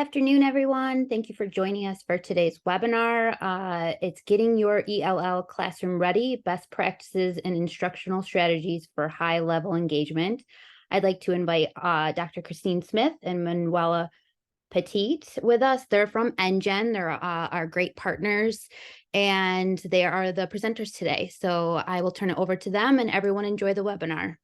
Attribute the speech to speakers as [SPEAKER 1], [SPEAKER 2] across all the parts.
[SPEAKER 1] afternoon, everyone. Thank you for joining us for today's webinar. It's Getting Your ELL Classroom Ready, Best Practices and Instructional Strategies for High-Level Engagement. I'd like to invite Dr. Christine Smith and Manuela Petit with us. They're from Engen. They're our great partners, and they are the presenters today. So I will turn it over to them, and everyone enjoy the webinar.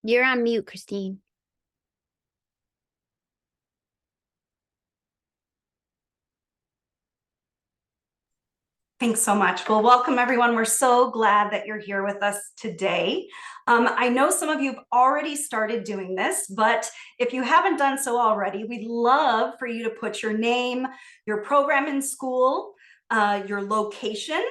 [SPEAKER 1] You're on mute, Christine.
[SPEAKER 2] Thanks so much. Well, welcome everyone. We're so glad that you're here with us today. I know some of you have already started doing this, but if you haven't done so already, we'd love for you to put your name, your program in school, your location,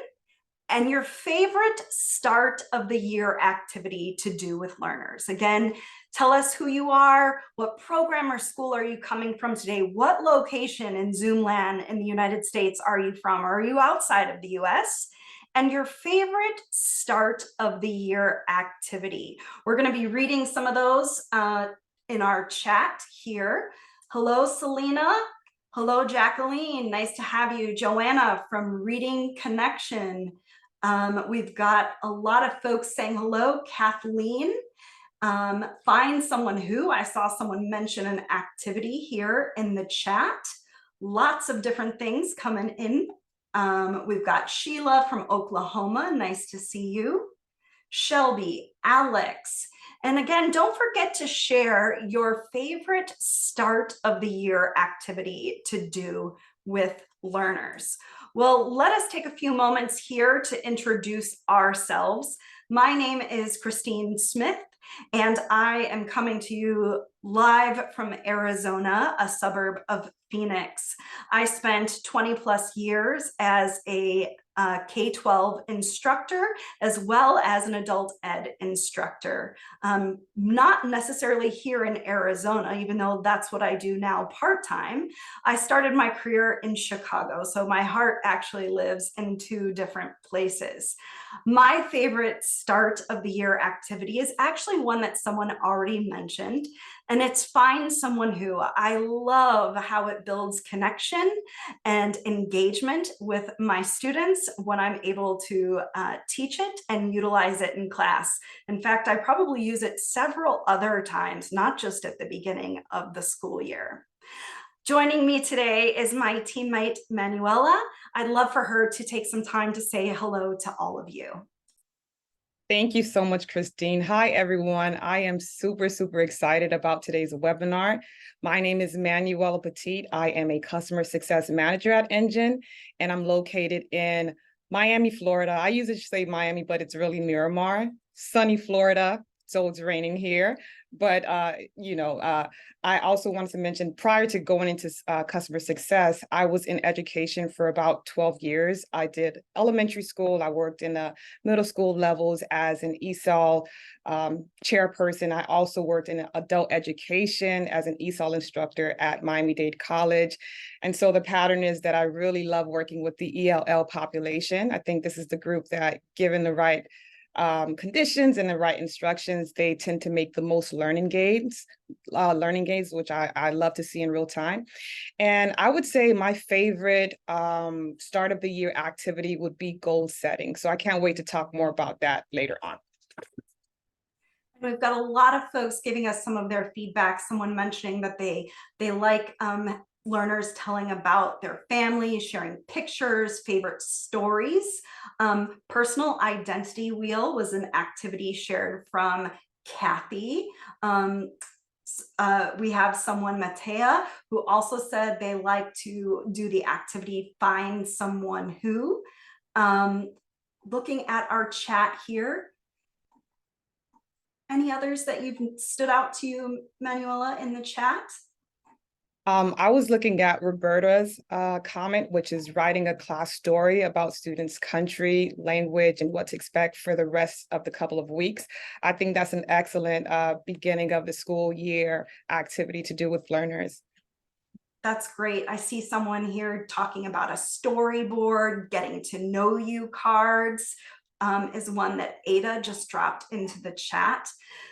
[SPEAKER 2] and your favorite start of the year activity to do with learners. Again, tell us who you are, what program or school are you coming from today, what location in Zoom land in the United States are you from, or are you outside of the US? And your favorite start of the year activity. We're gonna be reading some of those in our chat here. Hello, Selena. Hello, Jacqueline, nice to have you. Joanna from Reading Connection. We've got a lot of folks saying hello. Kathleen, find someone who, I saw someone mention an activity here in the chat. Lots of different things coming in. We've got Sheila from Oklahoma, nice to see you. Shelby, Alex, and again, don't forget to share your favorite start of the year activity to do with learners. Well, let us take a few moments here to introduce ourselves. My name is Christine Smith, and I am coming to you live from Arizona, a suburb of Phoenix. I spent 20 plus years as a K-12 instructor, as well as an adult ed instructor. Not necessarily here in Arizona, even though that's what I do now part-time. I started my career in Chicago, so my heart actually lives in two different places. My favorite start of the year activity is actually one that someone already mentioned, and it's find someone who. I love how it builds connection and engagement with my students when I'm able to teach it and utilize it in class. In fact, I probably use it several other times, not just at the beginning of the school year. Joining me today is my teammate, Manuela. I'd love for her to take some time to say hello to all of you.
[SPEAKER 3] Thank you so much, Christine. Hi, everyone. I am super excited about today's webinar. My name is Manuela Petit. I am a customer success manager at Engen, and I'm located in Miami, Florida. I usually say Miami, but it's really Miramar, sunny Florida. So it's raining here. But, I also wanted to mention, prior to going into customer success, I was in education for about 12 years. I did elementary school. I worked in the middle school levels as an ESOL chairperson. I also worked in adult education as an ESOL instructor at Miami-Dade College. And so the pattern is that I really love working with the ELL population. I think this is the group that, given the right conditions and the right instructions, they tend to make the most learning gains, which I love to see in real time. And I would say my favorite start of the year activity would be goal setting. So I can't wait to talk more about that later on.
[SPEAKER 2] We've got a lot of folks giving us some of their feedback. Someone mentioning that they like learners telling about their family, sharing pictures, favorite stories. Personal identity wheel was an activity shared from Kathy. We have someone, Matea, who also said they like to do the activity find someone who. Looking at our chat here, any others that you've stood out to you, Manuela, in the chat?
[SPEAKER 3] I was looking at Roberta's comment, which is writing a class story about students' country, language, and what to expect for the rest of the couple of weeks. I think that's an excellent beginning of the school year activity to do with learners.
[SPEAKER 2] That's great. I see someone here talking about a storyboard, getting to know you cards, is one that Ada just dropped into the chat.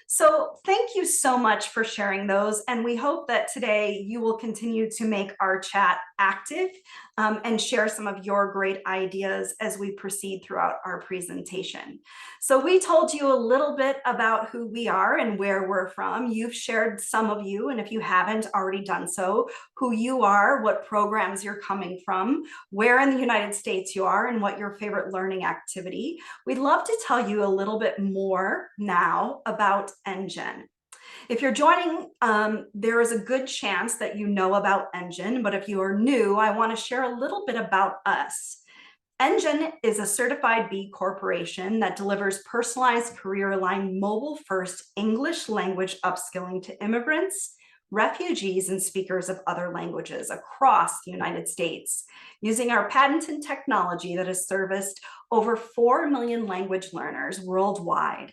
[SPEAKER 2] So thank you so much for sharing those. And we hope that today you will continue to make our chat active and share some of your great ideas as we proceed throughout our presentation. So we told you a little bit about who we are and where we're from. You've shared some of you, and if you haven't already done so, who you are, what programs you're coming from, where in the United States you are, and what your favorite learning activity. We'd love to tell you a little bit more now about Engen. If you're joining, there is a good chance that you know about Engen, but if you are new, I want to share a little bit about us. Engen is a certified B corporation that delivers personalized career-aligned mobile-first English language upskilling to immigrants, refugees, and speakers of other languages across the United States, using our patented technology that has serviced over 4 million language learners worldwide.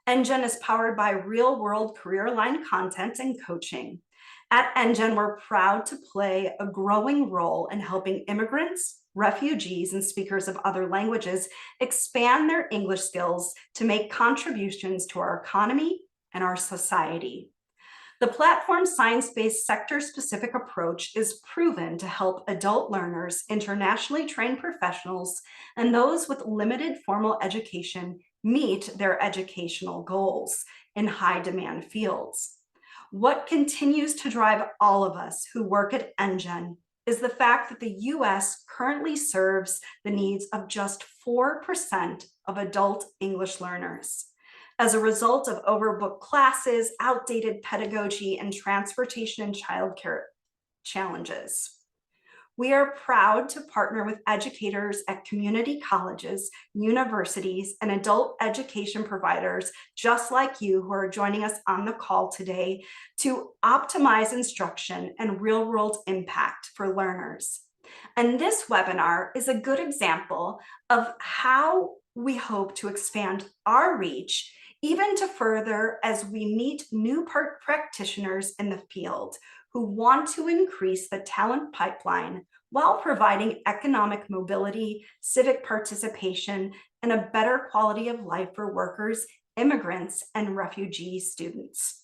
[SPEAKER 2] Engen is powered by real-world career-aligned content and coaching. At Engen, we're proud to play a growing role in helping immigrants, refugees, and speakers of other languages expand their English skills to make contributions to our economy and our society. The platform's science-based sector-specific approach is proven to help adult learners, internationally trained professionals, and those with limited formal education meet their educational goals in high-demand fields. What continues to drive all of us who work at Engen is the fact that the US currently serves the needs of just 4% of adult English learners. As a result of overbooked classes, outdated pedagogy, and transportation and childcare challenges. We are proud to partner with educators at community colleges, universities, and adult education providers just like you who are joining us on the call today to optimize instruction and real-world impact for learners. And this webinar is a good example of how we hope to expand our reach even to further as we meet new practitioners in the field who want to increase the talent pipeline while providing economic mobility, civic participation, and a better quality of life for workers, immigrants, and refugee students.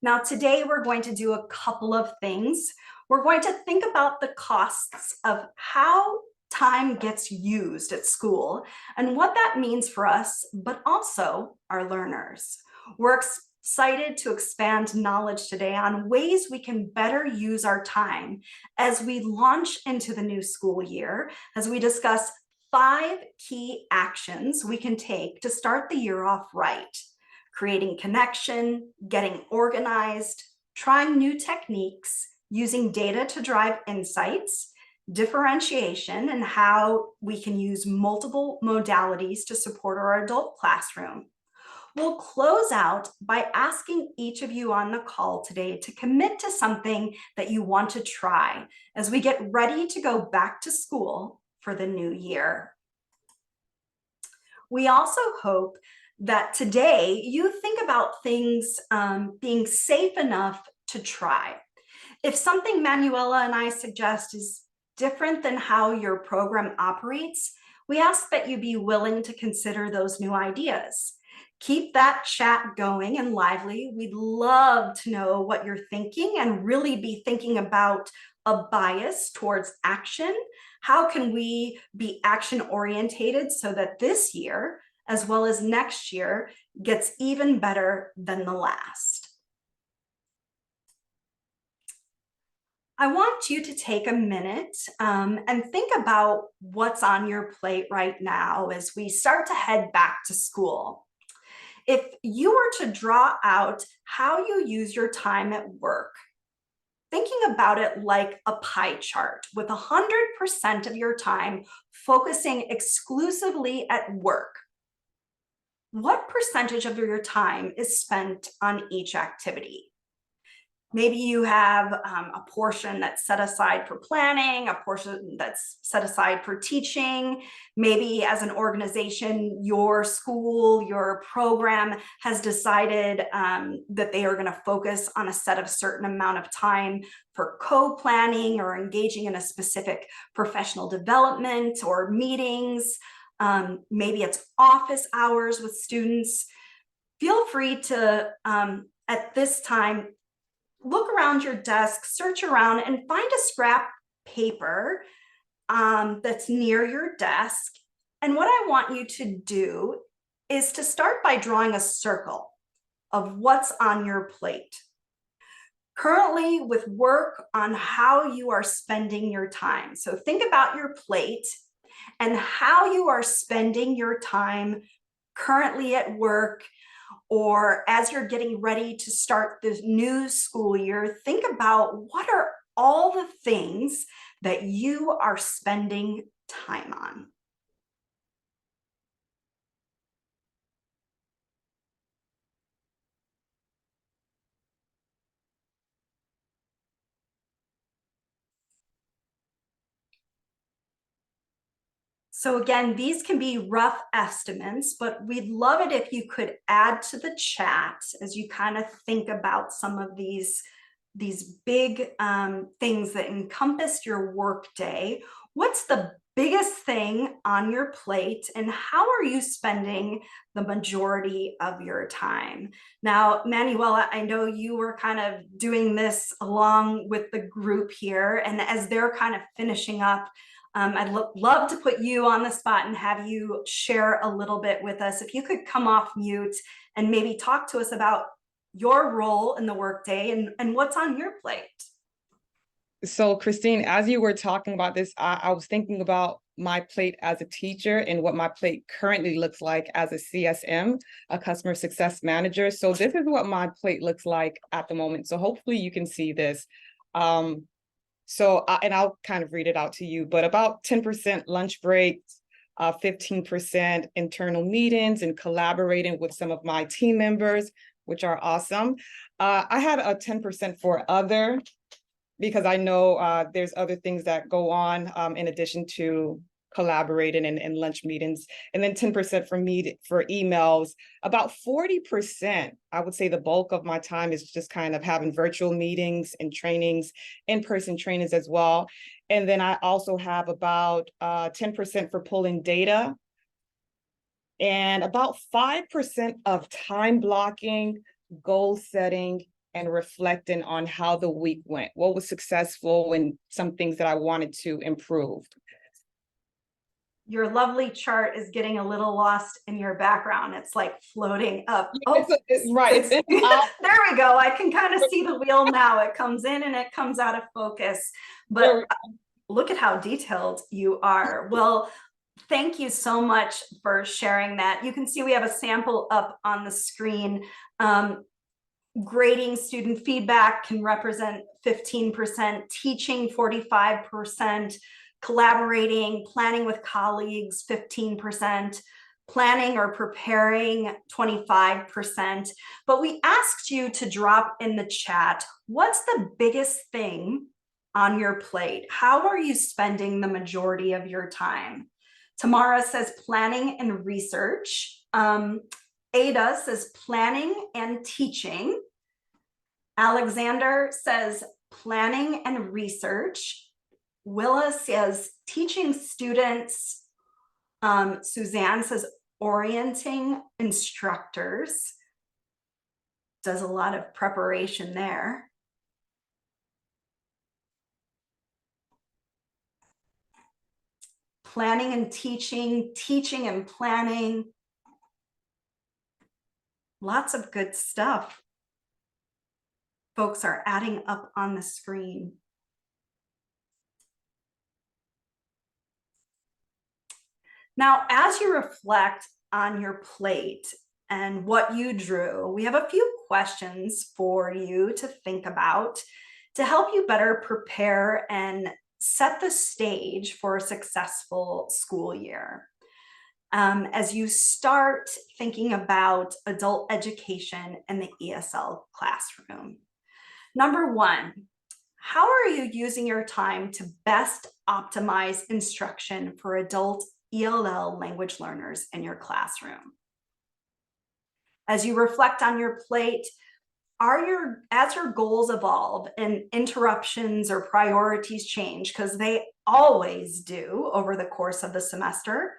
[SPEAKER 2] Now, today we're going to do a couple of things. We're going to think about the costs of how time gets used at school and what that means for us, but also our learners. We're excited to expand knowledge today on ways we can better use our time as we launch into the new school year, as we discuss 5 key actions we can take to start the year off right: creating connection, getting organized, trying new techniques, using data to drive insights, differentiation, and how we can use multiple modalities to support our adult classroom. We'll close out by asking each of you on the call today to commit to something that you want to try as we get ready to go back to school for the new year. We also hope that today you think about things being safe enough to try. If something Manuela and I suggest is different than how your program operates, we ask that you be willing to consider those new ideas. Keep that chat going and lively. We'd love to know what you're thinking and really be thinking about a bias towards action. How can we be action orientated so that this year, as well as next year, gets even better than the last? I want you to take a minute and think about what's on your plate right now as we start to head back to school. If you were to draw out how you use your time at work, thinking about it like a pie chart with 100% of your time focusing exclusively at work, what percentage of your time is spent on each activity? Maybe you have a portion that's set aside for planning, a portion that's set aside for teaching. Maybe as an organization, your school, your program has decided that they are going to focus on a set of certain amount of time for co-planning or engaging in a specific professional development or meetings. Maybe it's office hours with students. Feel free to, at this time, look around your desk, search around, and find a scrap paper that's near your desk. And what I want you to do is to start by drawing a circle of what's on your plate. Currently, with work on how you are spending your time. So think about your plate and how you are spending your time currently at work, or as you're getting ready to start the new school year. Think about what are all the things that you are spending time on. So again, these can be rough estimates, but we'd love it if you could add to the chat as you kind of think about some of these big things that encompass your workday. What's the biggest thing on your plate, and how are you spending the majority of your time? Now, Manuela, I know you were kind of doing this along with the group here, and as they're kind of finishing up, I'd love to put you on the spot and have you share a little bit with us. If you could come off mute and maybe talk to us about your role in the workday and what's on your plate.
[SPEAKER 3] So Christine, as you were talking about this, I was thinking about my plate as a teacher and what my plate currently looks like as a CSM, a customer success manager. So this is what my plate looks like at the moment. So hopefully you can see this. And I'll kind of read it out to you, but about 10% lunch breaks, 15% internal meetings and collaborating with some of my team members, which are awesome. I had a 10% for other, because I know there's other things that go on in addition to collaborating and lunch meetings, and then 10% for emails. About 40%, I would say the bulk of my time is just kind of having virtual meetings and trainings, in-person trainings as well. And then I also have about 10% for pulling data, and about 5% of time blocking, goal setting, and reflecting on how the week went, what was successful, and some things that I wanted to improve.
[SPEAKER 2] Your lovely chart is getting a little lost in your background. It's like floating up.
[SPEAKER 3] Oh, right.
[SPEAKER 2] There we go. I can kind of see the wheel now. It comes in and it comes out of focus. But look at how detailed you are. Well, thank you so much for sharing that. You can see we have a sample up on the screen. Grading student feedback can represent 15%, teaching 45%, collaborating, planning with colleagues 15%, planning or preparing 25%. But we asked you to drop in the chat, what's the biggest thing on your plate? How are you spending the majority of your time? Tamara says planning and research. Ada says planning and teaching. Alexander says planning and research. Willa says teaching students. Suzanne says orienting instructors. Does a lot of preparation there. Planning and teaching, teaching and planning. Lots of good stuff. Folks are adding up on the screen. Now, as you reflect on your plate and what you drew, we have a few questions for you to think about to help you better prepare and set the stage for a successful school year. As you start thinking about adult education and the ESL classroom. Number one, how are you using your time to best optimize instruction for adult ELL language learners in your classroom? As you reflect on your plate, as your goals evolve and interruptions or priorities change, because they always do over the course of the semester,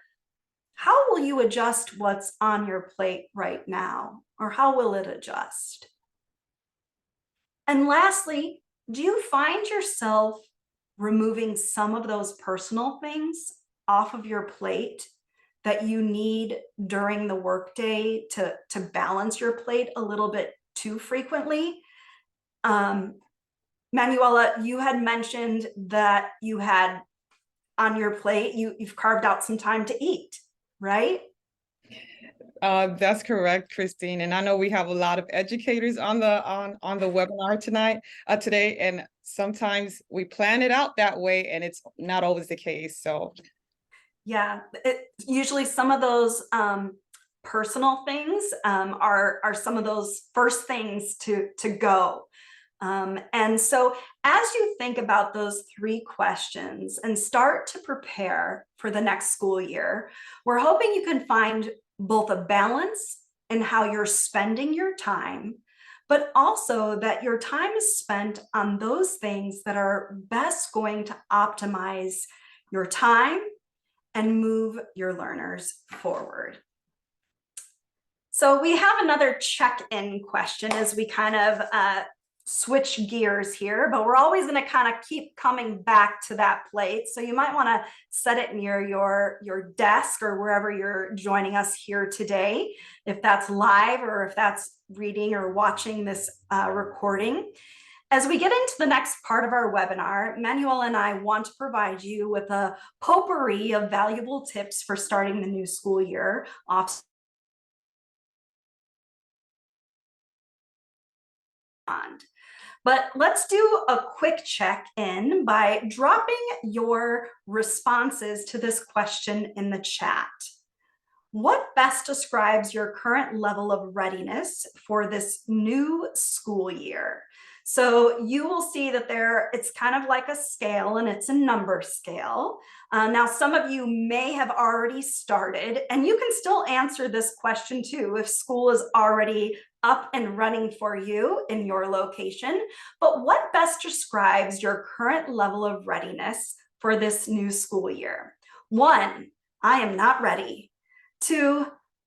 [SPEAKER 2] how will you adjust what's on your plate right now? Or how will it adjust? And lastly, do you find yourself removing some of those personal things off of your plate that you need during the workday to balance your plate a little bit too frequently? Manuela, you had mentioned that you had on your plate, you've carved out some time to eat, right?
[SPEAKER 3] That's correct, Christine. And I know we have a lot of educators on the webinar today, and sometimes we plan it out that way, and it's not always the case. So
[SPEAKER 2] yeah, usually some of those personal things are some of those first things to go. And so as you think about those 3 questions and start to prepare for the next school year, we're hoping you can find both a balance in how you're spending your time, but also that your time is spent on those things that are best going to optimize your time and move your learners forward. So we have another check-in question as we kind of switch gears here, but we're always going to kind of keep coming back to that plate. So you might want to set it near your desk or wherever you're joining us here today, if that's live or if that's reading or watching this recording. As we get into the next part of our webinar, Manuel and I want to provide you with a potpourri of valuable tips for starting the new school year off. But let's do a quick check-in by dropping your responses to this question in the chat. What best describes your current level of readiness for this new school year? So you will see that it's kind of like a scale, and it's a number scale. Now, some of you may have already started, and you can still answer this question too if school is already up and running for you in your location. But what best describes your current level of readiness for this new school year? 1, I am not ready. 2,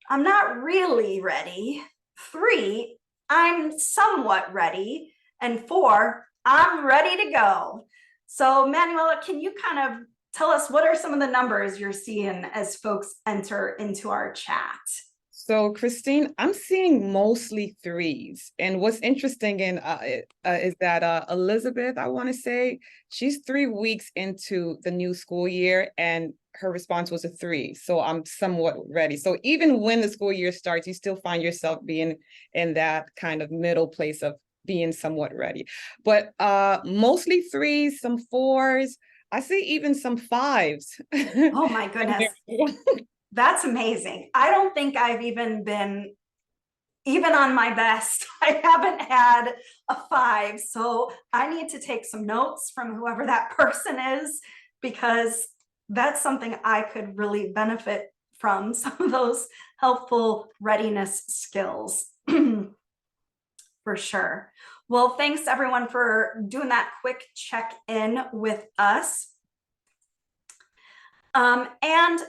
[SPEAKER 2] I'm not really ready. 3, I'm somewhat ready. And 4, I'm ready to go. So Manuela, can you kind of tell us what are some of the numbers you're seeing as folks enter into our chat?
[SPEAKER 3] So, Christine, I'm seeing mostly 3s. And what's interesting is that Elizabeth, I want to say, she's 3 weeks into the new school year, and her response was a 3. So I'm somewhat ready. So even when the school year starts, you still find yourself being in that kind of middle place of being somewhat ready. But mostly 3s, some 4s. I see even some 5s.
[SPEAKER 2] Oh my goodness. That's amazing. I don't think I've even been on my best. I haven't had a 5. So I need to take some notes from whoever that person is, because that's something I could really benefit from, some of those helpful readiness skills for sure. Well, thanks everyone for doing that quick check-in with us. And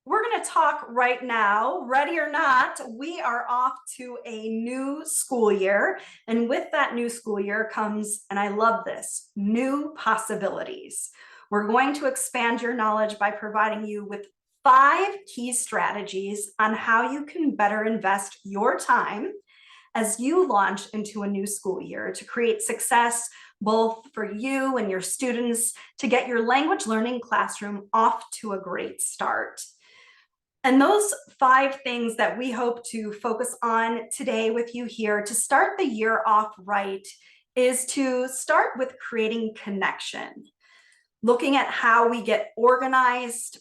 [SPEAKER 2] we're going to talk right now, ready or not, we are off to a new school year. And with that new school year comes, and I love this, new possibilities. We're going to expand your knowledge by providing you with 5 key strategies on how you can better invest your time as you launch into a new school year to create success both for you and your students, to get your language learning classroom off to a great start. And those 5 things that we hope to focus on today with you here to start the year off right is to start with creating connection, looking at how we get organized,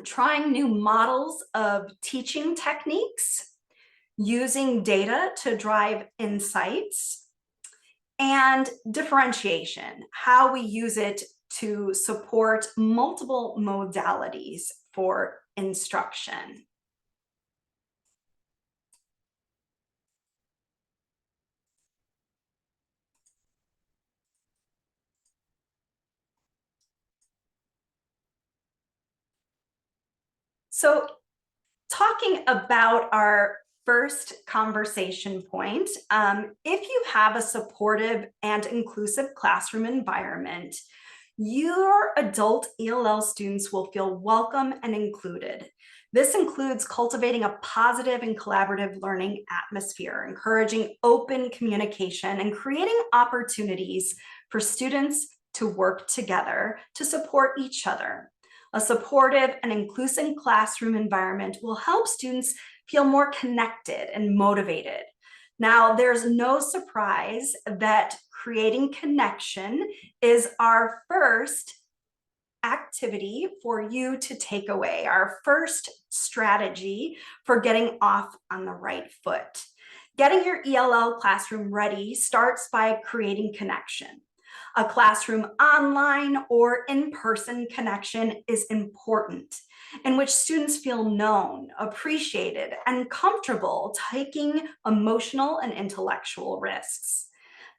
[SPEAKER 2] trying new models of teaching techniques, using data to drive insights, and differentiation, how we use it to support multiple modalities for instruction. So talking about our first conversation point, if you have a supportive and inclusive classroom environment, your adult ELL students will feel welcome and included. This includes cultivating a positive and collaborative learning atmosphere, encouraging open communication, and creating opportunities for students to work together to support each other. A supportive and inclusive classroom environment will help students feel more connected and motivated. Now, there's no surprise that creating connection is our first activity for you to take away, our first strategy for getting off on the right foot. Getting your ELL classroom ready starts by creating connection. A classroom online or in-person connection is important, in which students feel known, appreciated, and comfortable taking emotional and intellectual risks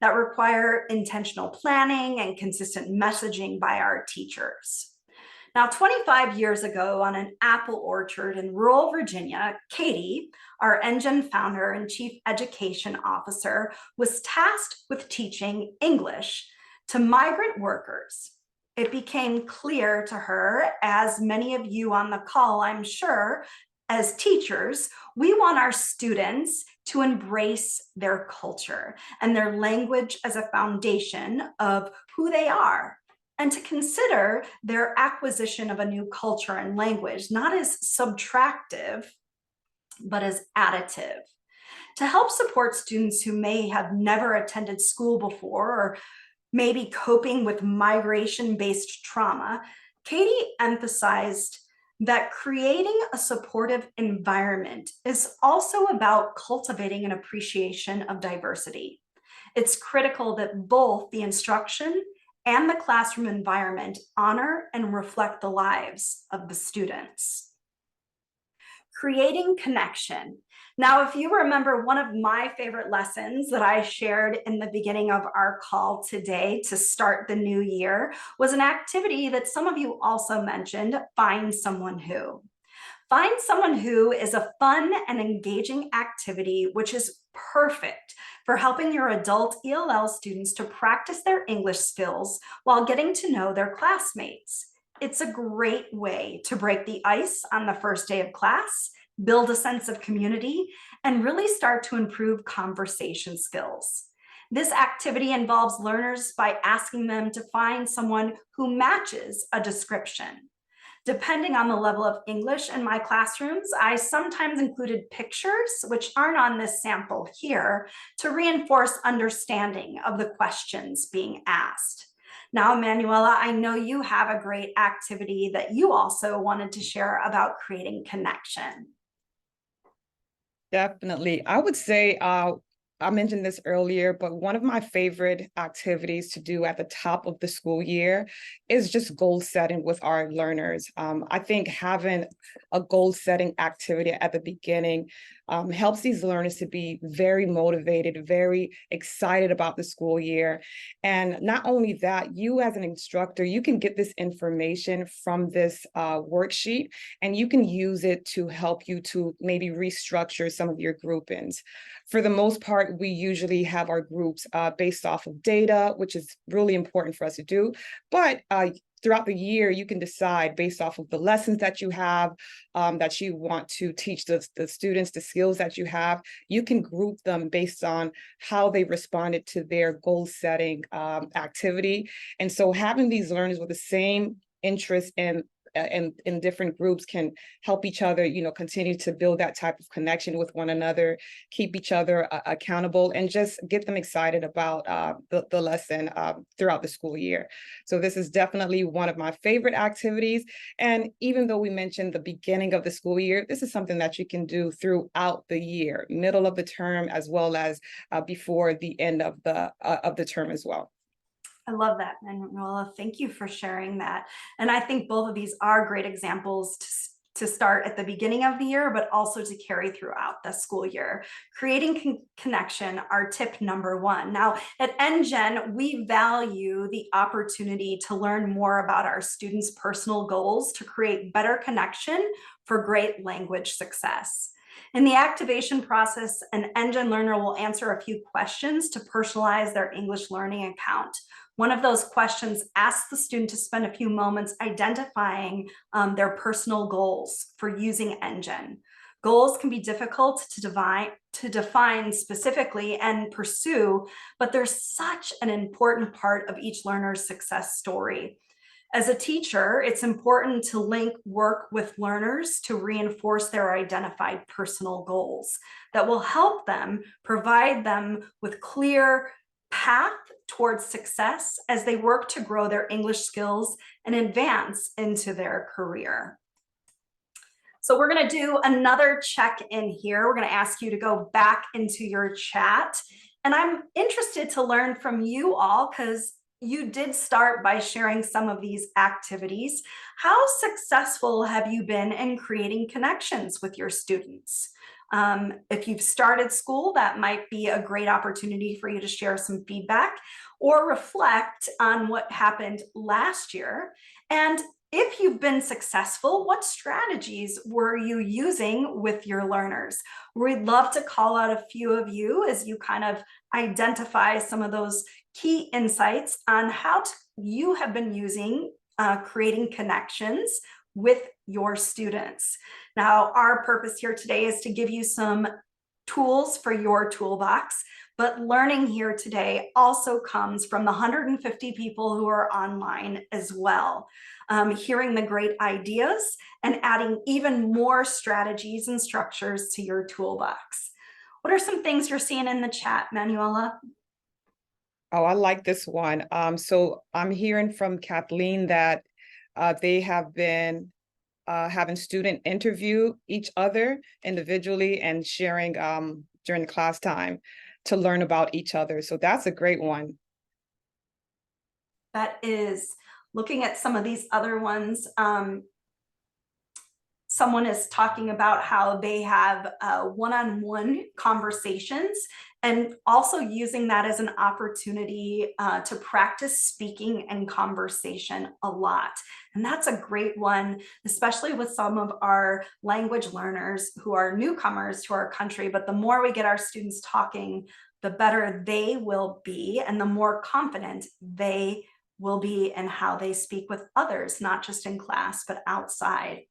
[SPEAKER 2] that require intentional planning and consistent messaging by our teachers. Now, 25 years ago on an apple orchard in rural Virginia, Katie, our Engen founder and chief education officer, was tasked with teaching English to migrant workers. It became clear to her, as many of you on the call, I'm sure, as teachers, we want our students to embrace their culture and their language as a foundation of who they are, and to consider their acquisition of a new culture and language not as subtractive, but as additive. To help support students who may have never attended school before or maybe coping with migration-based trauma, Katie emphasized that creating a supportive environment is also about cultivating an appreciation of diversity. It's critical that both the instruction and the classroom environment honor and reflect the lives of the students. Creating connection. Now, if you remember, one of my favorite lessons that I shared in the beginning of our call today to start the new year was an activity that some of you also mentioned, Find Someone Who. Find Someone Who is a fun and engaging activity which is perfect for helping your adult ELL students to practice their English skills while getting to know their classmates. It's a great way to break the ice on the first day of class, build a sense of community, and really start to improve conversation skills. This activity involves learners by asking them to find someone who matches a description. Depending on the level of English in my classrooms, I sometimes included pictures, which aren't on this sample here, to reinforce understanding of the questions being asked. Now, Manuela, I know you have a great activity that you also wanted to share about creating connection.
[SPEAKER 3] Definitely. I would say, I mentioned this earlier, but one of my favorite activities to do at the top of the school year is just goal setting with our learners. I think having a goal setting activity at the beginning helps these learners to be very motivated, very excited about the school year. And not only that, you as an instructor, you can get this information from this worksheet, and you can use it to help you to maybe restructure some of your groupings. For the most part, we usually have our groups based off of data, which is really important for us to do. But throughout the year, you can decide based off of the lessons that you have, that you want to teach the students, the skills that you have. You can group them based on how they responded to their goal setting activity. And so having these learners with the same interest in in different groups can help each other, continue to build that type of connection with one another, keep each other accountable, and just get them excited about the lesson throughout the school year. So this is definitely one of my favorite activities. And even though we mentioned the beginning of the school year, this is something that you can do throughout the year, middle of the term, as well as before the end of the term as well.
[SPEAKER 2] I love that, Manuela. Thank you for sharing that. And I think both of these are great examples to start at the beginning of the year, but also to carry throughout the school year. Creating connection, our tip number one. Now, at Engen, we value the opportunity to learn more about our students' personal goals to create better connection for great language success. In the activation process, an Engen learner will answer a few questions to personalize their English learning account. One of those questions asks the student to spend a few moments identifying their personal goals for using Engen. Goals can be difficult to define specifically and pursue, but they're such an important part of each learner's success story. As a teacher, it's important to link work with learners to reinforce their identified personal goals that will help them, provide them with clear path towards success as they work to grow their English skills and advance into their career. So we're going to do another check-in here. We're going to ask you to go back into your chat. And I'm interested to learn from you all because you did start by sharing some of these activities. How successful have you been in creating connections with your students? If you've started school, that might be a great opportunity for you to share some feedback or reflect on what happened last year. And if you've been successful, what strategies were you using with your learners? We'd love to call out a few of you as you kind of identify some of those key insights on how you have been using creating connections with your students. Now, our purpose here today is to give you some tools for your toolbox, but learning here today also comes from the 150 people who are online as well. Hearing the great ideas and adding even more strategies and structures to your toolbox. What are some things you're seeing in the chat, Manuela?
[SPEAKER 3] Oh, I like this one. So I'm hearing from Kathleen that they have been having student interview each other individually and sharing during the class time to learn about each other. So that's a great one.
[SPEAKER 2] That is, looking at some of these other ones, someone is talking about how they have one-on-one conversations and also using that as an opportunity to practice speaking and conversation a lot. And that's a great one, especially with some of our language learners who are newcomers to our country. But the more we get our students talking, the better they will be and the more confident they will be in how they speak with others, not just in class, but outside.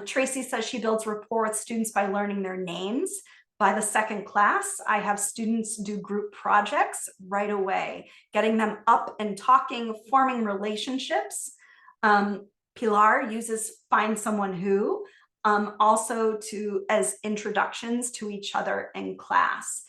[SPEAKER 2] Tracy says she builds rapport with students by learning their names. By the second class, I have students do group projects right away, getting them up and talking, forming relationships. Pilar uses Find Someone Who, also as introductions to each other in class.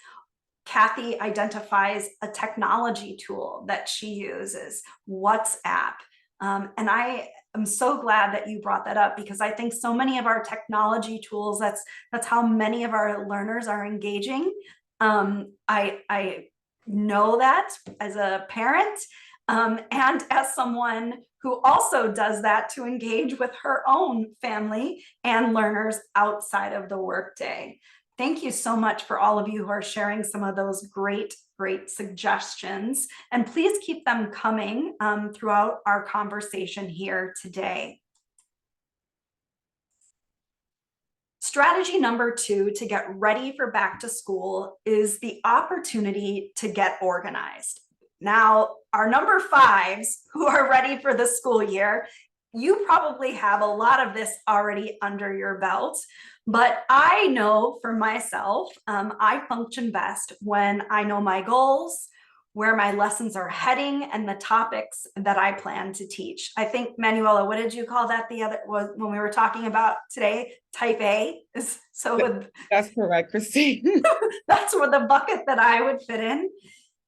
[SPEAKER 2] Kathy identifies a technology tool that she uses, WhatsApp. And I am so glad that you brought that up because I think so many of our technology tools, that's how many of our learners are engaging. I know that as a parent and as someone who also does that to engage with her own family and learners outside of the workday. Thank you so much for all of you who are sharing some of those great suggestions. And please keep them coming throughout our conversation here today. Strategy number 2 to get ready for back to school is the opportunity to get organized. Now, our number 5s who are ready for the school year, you probably have a lot of this already under your belt. But I know for myself, I function best when I know my goals, where my lessons are heading, and the topics that I plan to teach. I think, Manuela, what did you call that when we were talking about today? Type A is so.
[SPEAKER 3] That's correct, Christine.
[SPEAKER 2] That's where the bucket that I would fit in.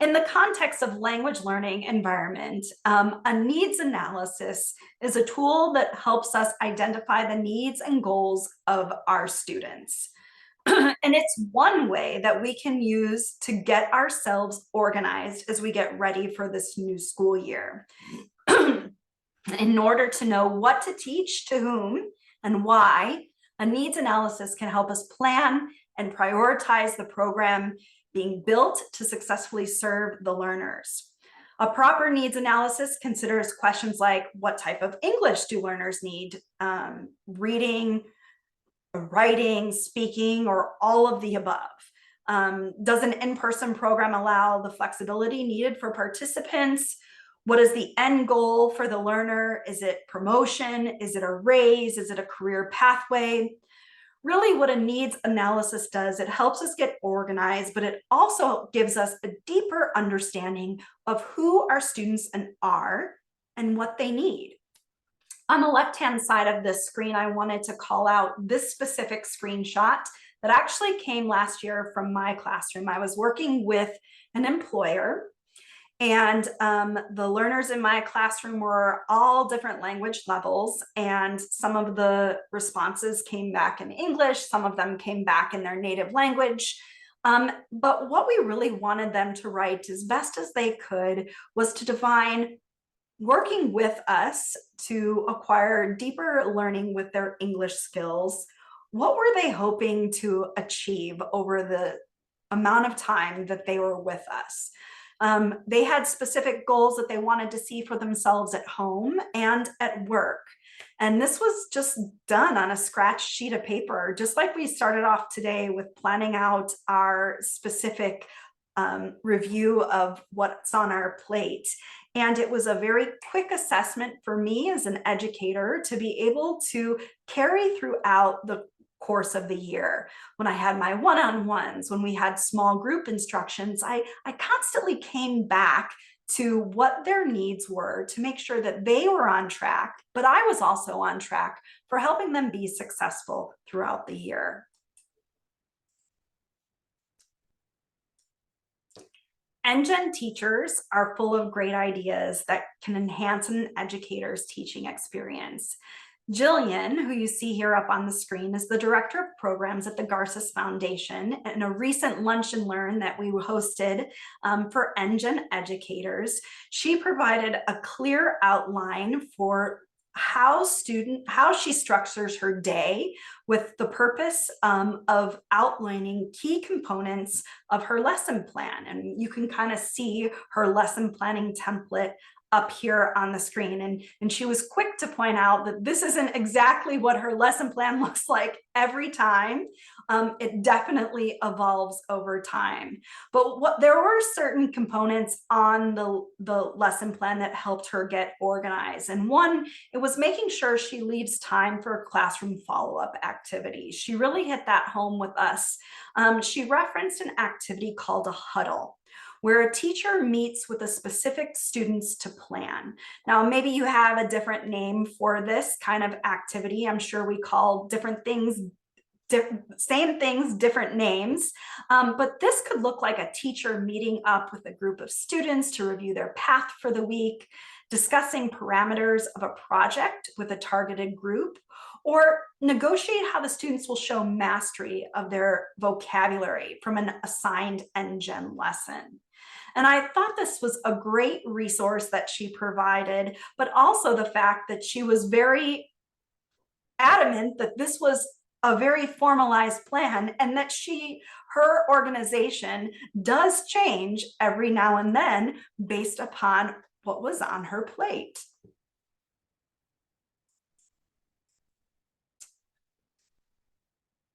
[SPEAKER 2] In the context of language learning environment, a needs analysis is a tool that helps us identify the needs and goals of our students. And it's one way that we can use to get ourselves organized as we get ready for this new school year. In order to know what to teach to whom and why, a needs analysis can help us plan and prioritize the program being built to successfully serve the learners. A proper needs analysis considers questions like, what type of English do learners need? Reading, writing, speaking, or all of the above? Does an in-person program allow the flexibility needed for participants? What is the end goal for the learner? Is it promotion? Is it a raise? Is it a career pathway? Really, what a needs analysis does, it helps us get organized, but it also gives us a deeper understanding of who our students are and what they need. On the left-hand side of this screen, I wanted to call out this specific screenshot that actually came last year from my classroom. I was working with an employer, and the learners in my classroom were all different language levels, and some of the responses came back in English, some of them came back in their native language. But what we really wanted them to write as best as they could was to define working with us to acquire deeper learning with their English skills. What were they hoping to achieve over the amount of time that they were with us? They had specific goals that they wanted to see for themselves at home and at work. And this was just done on a scratch sheet of paper, just like we started off today with planning out our specific review of what's on our plate. And it was a very quick assessment for me as an educator to be able to carry throughout the course of the year. When I had my one-on-ones, when we had small group instructions, I constantly came back to what their needs were to make sure that they were on track, but I was also on track for helping them be successful throughout the year. Engen teachers are full of great ideas that can enhance an educator's teaching experience. Jillian, who you see here up on the screen, is the Director of Programs at the Garces Foundation. In a recent Lunch and Learn that we hosted for Engen educators, she provided a clear outline for how she structures her day, with the purpose of outlining key components of her lesson plan. And you can kind of see her lesson planning template up here on the screen. And she was quick to point out that this isn't exactly what her lesson plan looks like every time. It definitely evolves over time. But there were certain components on the lesson plan that helped her get organized. And one, it was making sure she leaves time for classroom follow-up activities. She really hit that home with us. She referenced an activity called a huddle, where a teacher meets with a specific students to plan. Now, maybe you have a different name for this kind of activity. I'm sure we call different things, same things, different names. But this could look like a teacher meeting up with a group of students to review their path for the week, discussing parameters of a project with a targeted group, or negotiate how the students will show mastery of their vocabulary from an assigned Engen lesson. And I thought this was a great resource that she provided, but also the fact that she was very adamant that this was a very formalized plan, and that her organization does change every now and then based upon what was on her plate.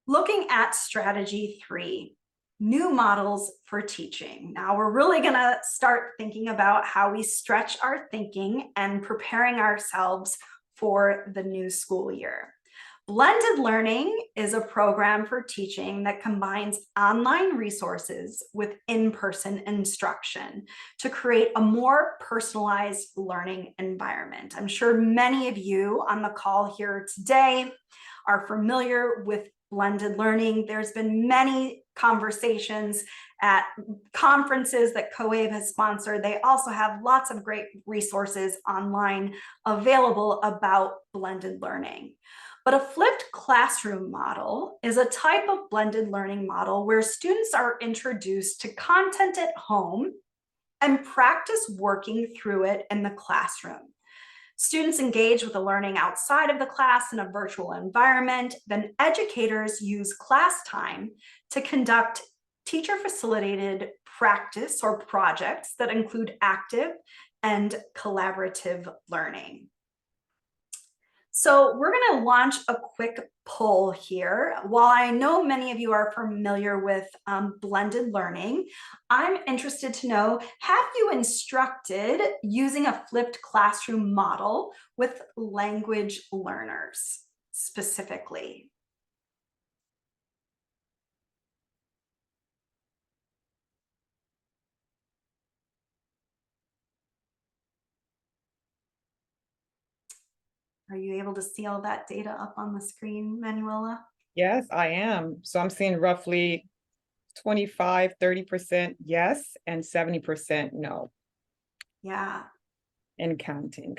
[SPEAKER 2] Looking at strategy 3, new models for teaching. Now we're really going to start thinking about how we stretch our thinking and preparing ourselves for the new school year. Blended learning is a program for teaching that combines online resources with in-person instruction to create a more personalized learning environment. I'm sure many of you on the call here today are familiar with blended learning. There's been many conversations at conferences that COAVE has sponsored. They also have lots of great resources online available about blended learning. But a flipped classroom model is a type of blended learning model where students are introduced to content at home and practice working through it in the classroom. Students engage with the learning outside of the class in a virtual environment. Then educators use class time to conduct teacher-facilitated practice or projects that include active and collaborative learning. So we're going to launch a quick poll here. While I know many of you are familiar with blended learning, I'm interested to know, have you instructed using a flipped classroom model with language learners specifically? Are you able to see all that data up on the screen, Manuela?
[SPEAKER 3] Yes, I am. So I'm seeing roughly 25, 30% yes, and 70% no,
[SPEAKER 2] Yeah.
[SPEAKER 3] and counting.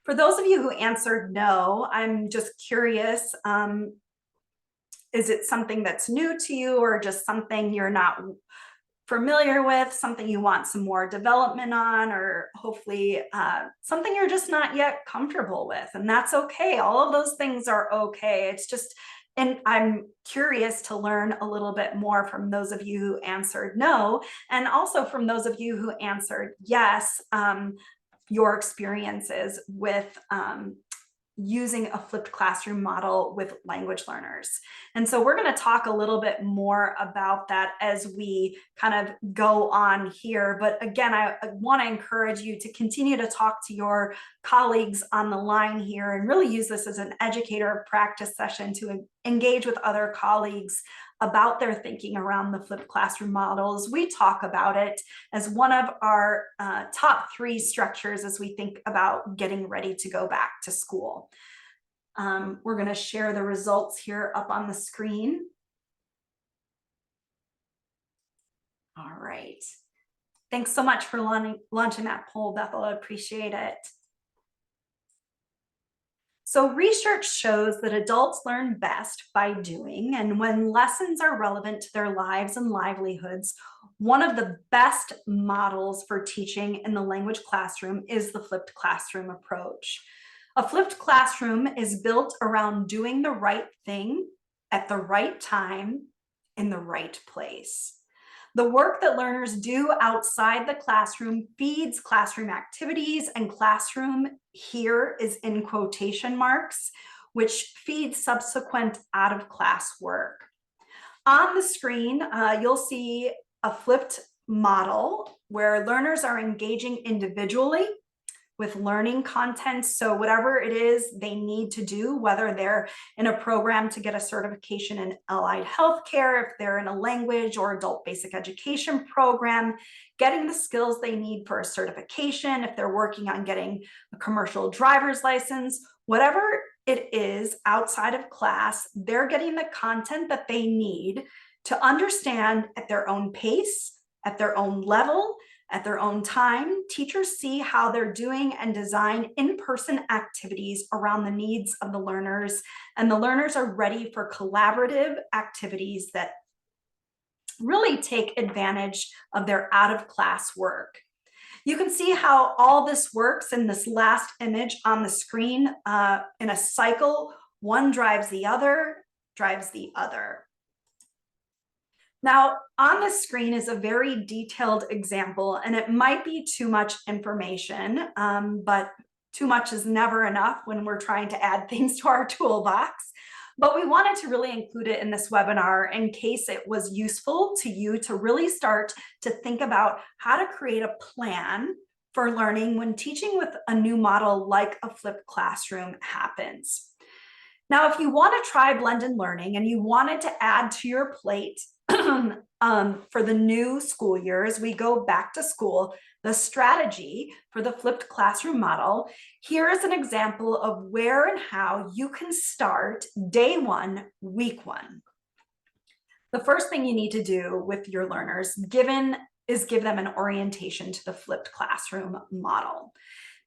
[SPEAKER 2] For those of you who answered no, I'm just curious, is it something that's new to you or just something you're not familiar with, something you want some more development on, or hopefully something you're just not yet comfortable with? And that's okay. All of those things are okay. It's just, and I'm curious to learn a little bit more from those of you who answered no, and also from those of you who answered yes, your experiences with using a flipped classroom model with language learners. And so we're going to talk a little bit more about that as we kind of go on here. But again, I want to encourage you to continue to talk to your colleagues on the line here and really use this as an educator practice session to engage with other colleagues about their thinking around the flipped classroom models. We talk about it as one of our top 3 structures as we think about getting ready to go back to school. We're going to share the results here up on the screen. All right. Thanks so much for launching that poll, Bethel. I appreciate it. So research shows that adults learn best by doing, and when lessons are relevant to their lives and livelihoods, one of the best models for teaching in the language classroom is the flipped classroom approach. A flipped classroom is built around doing the right thing at the right time in the right place. The work that learners do outside the classroom feeds classroom activities, and classroom here is in quotation marks, which feeds subsequent out of class work. On the screen, you'll see a flipped model where learners are engaging individually with learning content. So whatever it is they need to do, whether they're in a program to get a certification in allied healthcare, if they're in a language or adult basic education program, getting the skills they need for a certification, if they're working on getting a commercial driver's license, whatever it is outside of class, they're getting the content that they need to understand at their own pace, at their own level, at their own time. Teachers see how they're doing and design in-person activities around the needs of the learners, and the learners are ready for collaborative activities that really take advantage of their out-of-class work. You can see how all this works in this last image on the screen in a cycle. One drives the other, drives the other. Now, on the screen is a very detailed example, and it might be too much information, but too much is never enough when we're trying to add things to our toolbox. But we wanted to really include it in this webinar in case it was useful to you to really start to think about how to create a plan for learning when teaching with a new model like a flipped classroom happens. Now, if you want to try blended learning and you wanted to add to your plate for the new school year as we go back to school, the strategy for the flipped classroom model, here is an example of where and how you can start day one, week one. The first thing you need to do with your learners is give them an orientation to the flipped classroom model.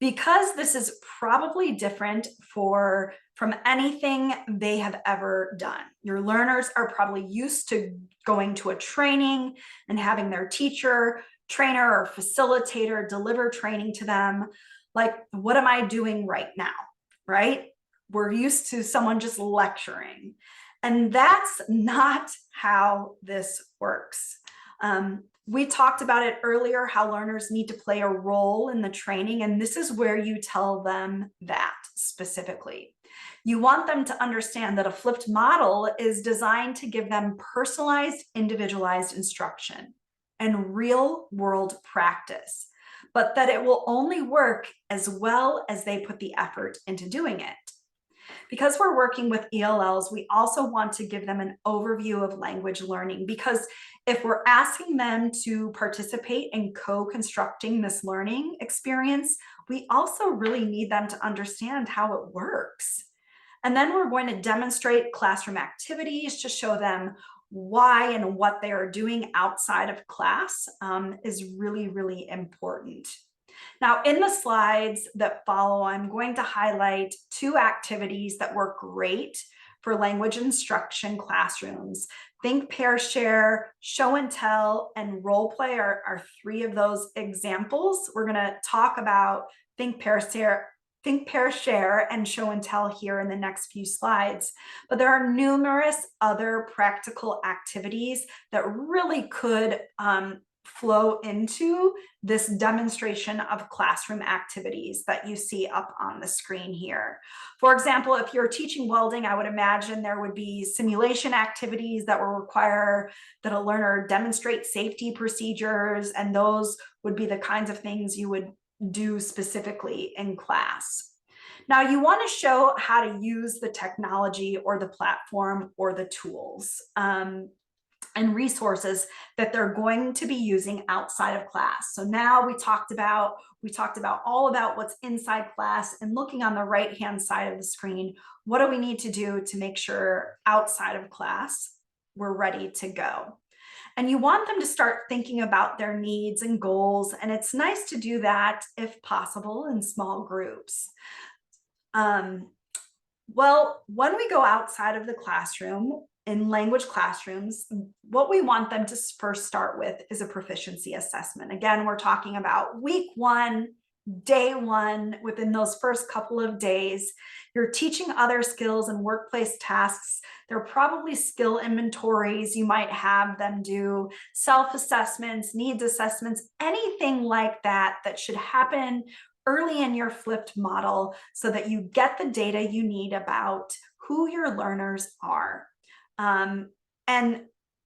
[SPEAKER 2] Because this is probably different from anything they have ever done. Your learners are probably used to going to a training and having their teacher, trainer, or facilitator deliver training to them. Like, what am I doing right now, right? We're used to someone just lecturing. And that's not how this works. We talked about it earlier, how learners need to play a role in the training, and this is where you tell them that specifically. You want them to understand that a flipped model is designed to give them personalized, individualized instruction and real-world practice, but that it will only work as well as they put the effort into doing it. Because we're working with ELLs, we also want to give them an overview of language learning, because if we're asking them to participate in co-constructing this learning experience, we also really need them to understand how it works. And then we're going to demonstrate classroom activities to show them why and what they are doing outside of class is really, really important. Now, in the slides that follow, I'm going to highlight 2 activities that work great for language instruction classrooms. Think, pair, share, show and tell, and role play are 3 of those examples. We're going to talk about think, pair, share, and show and tell here in the next few slides. But there are numerous other practical activities that really could flow into this demonstration of classroom activities that you see up on the screen here. For example, if you're teaching welding, I would imagine there would be simulation activities that will require that a learner demonstrate safety procedures, and those would be the kinds of things you would do specifically in class. Now, you want to show how to use the technology or the platform or the tools and resources that they're going to be using outside of class. So now we talked about all about what's inside class, and looking on the right-hand side of the screen, what do we need to do to make sure outside of class we're ready to go? And you want them to start thinking about their needs and goals, and it's nice to do that if possible in small groups. Well, when we go outside of the classroom, in language classrooms, what we want them to first start with is a proficiency assessment. Again, we're talking about week 1, day 1, within those first couple of days. You're teaching other skills and workplace tasks. There are probably skill inventories. You might have them do self-assessments, needs assessments, anything like that that should happen early in your flipped model so that you get the data you need about who your learners are. And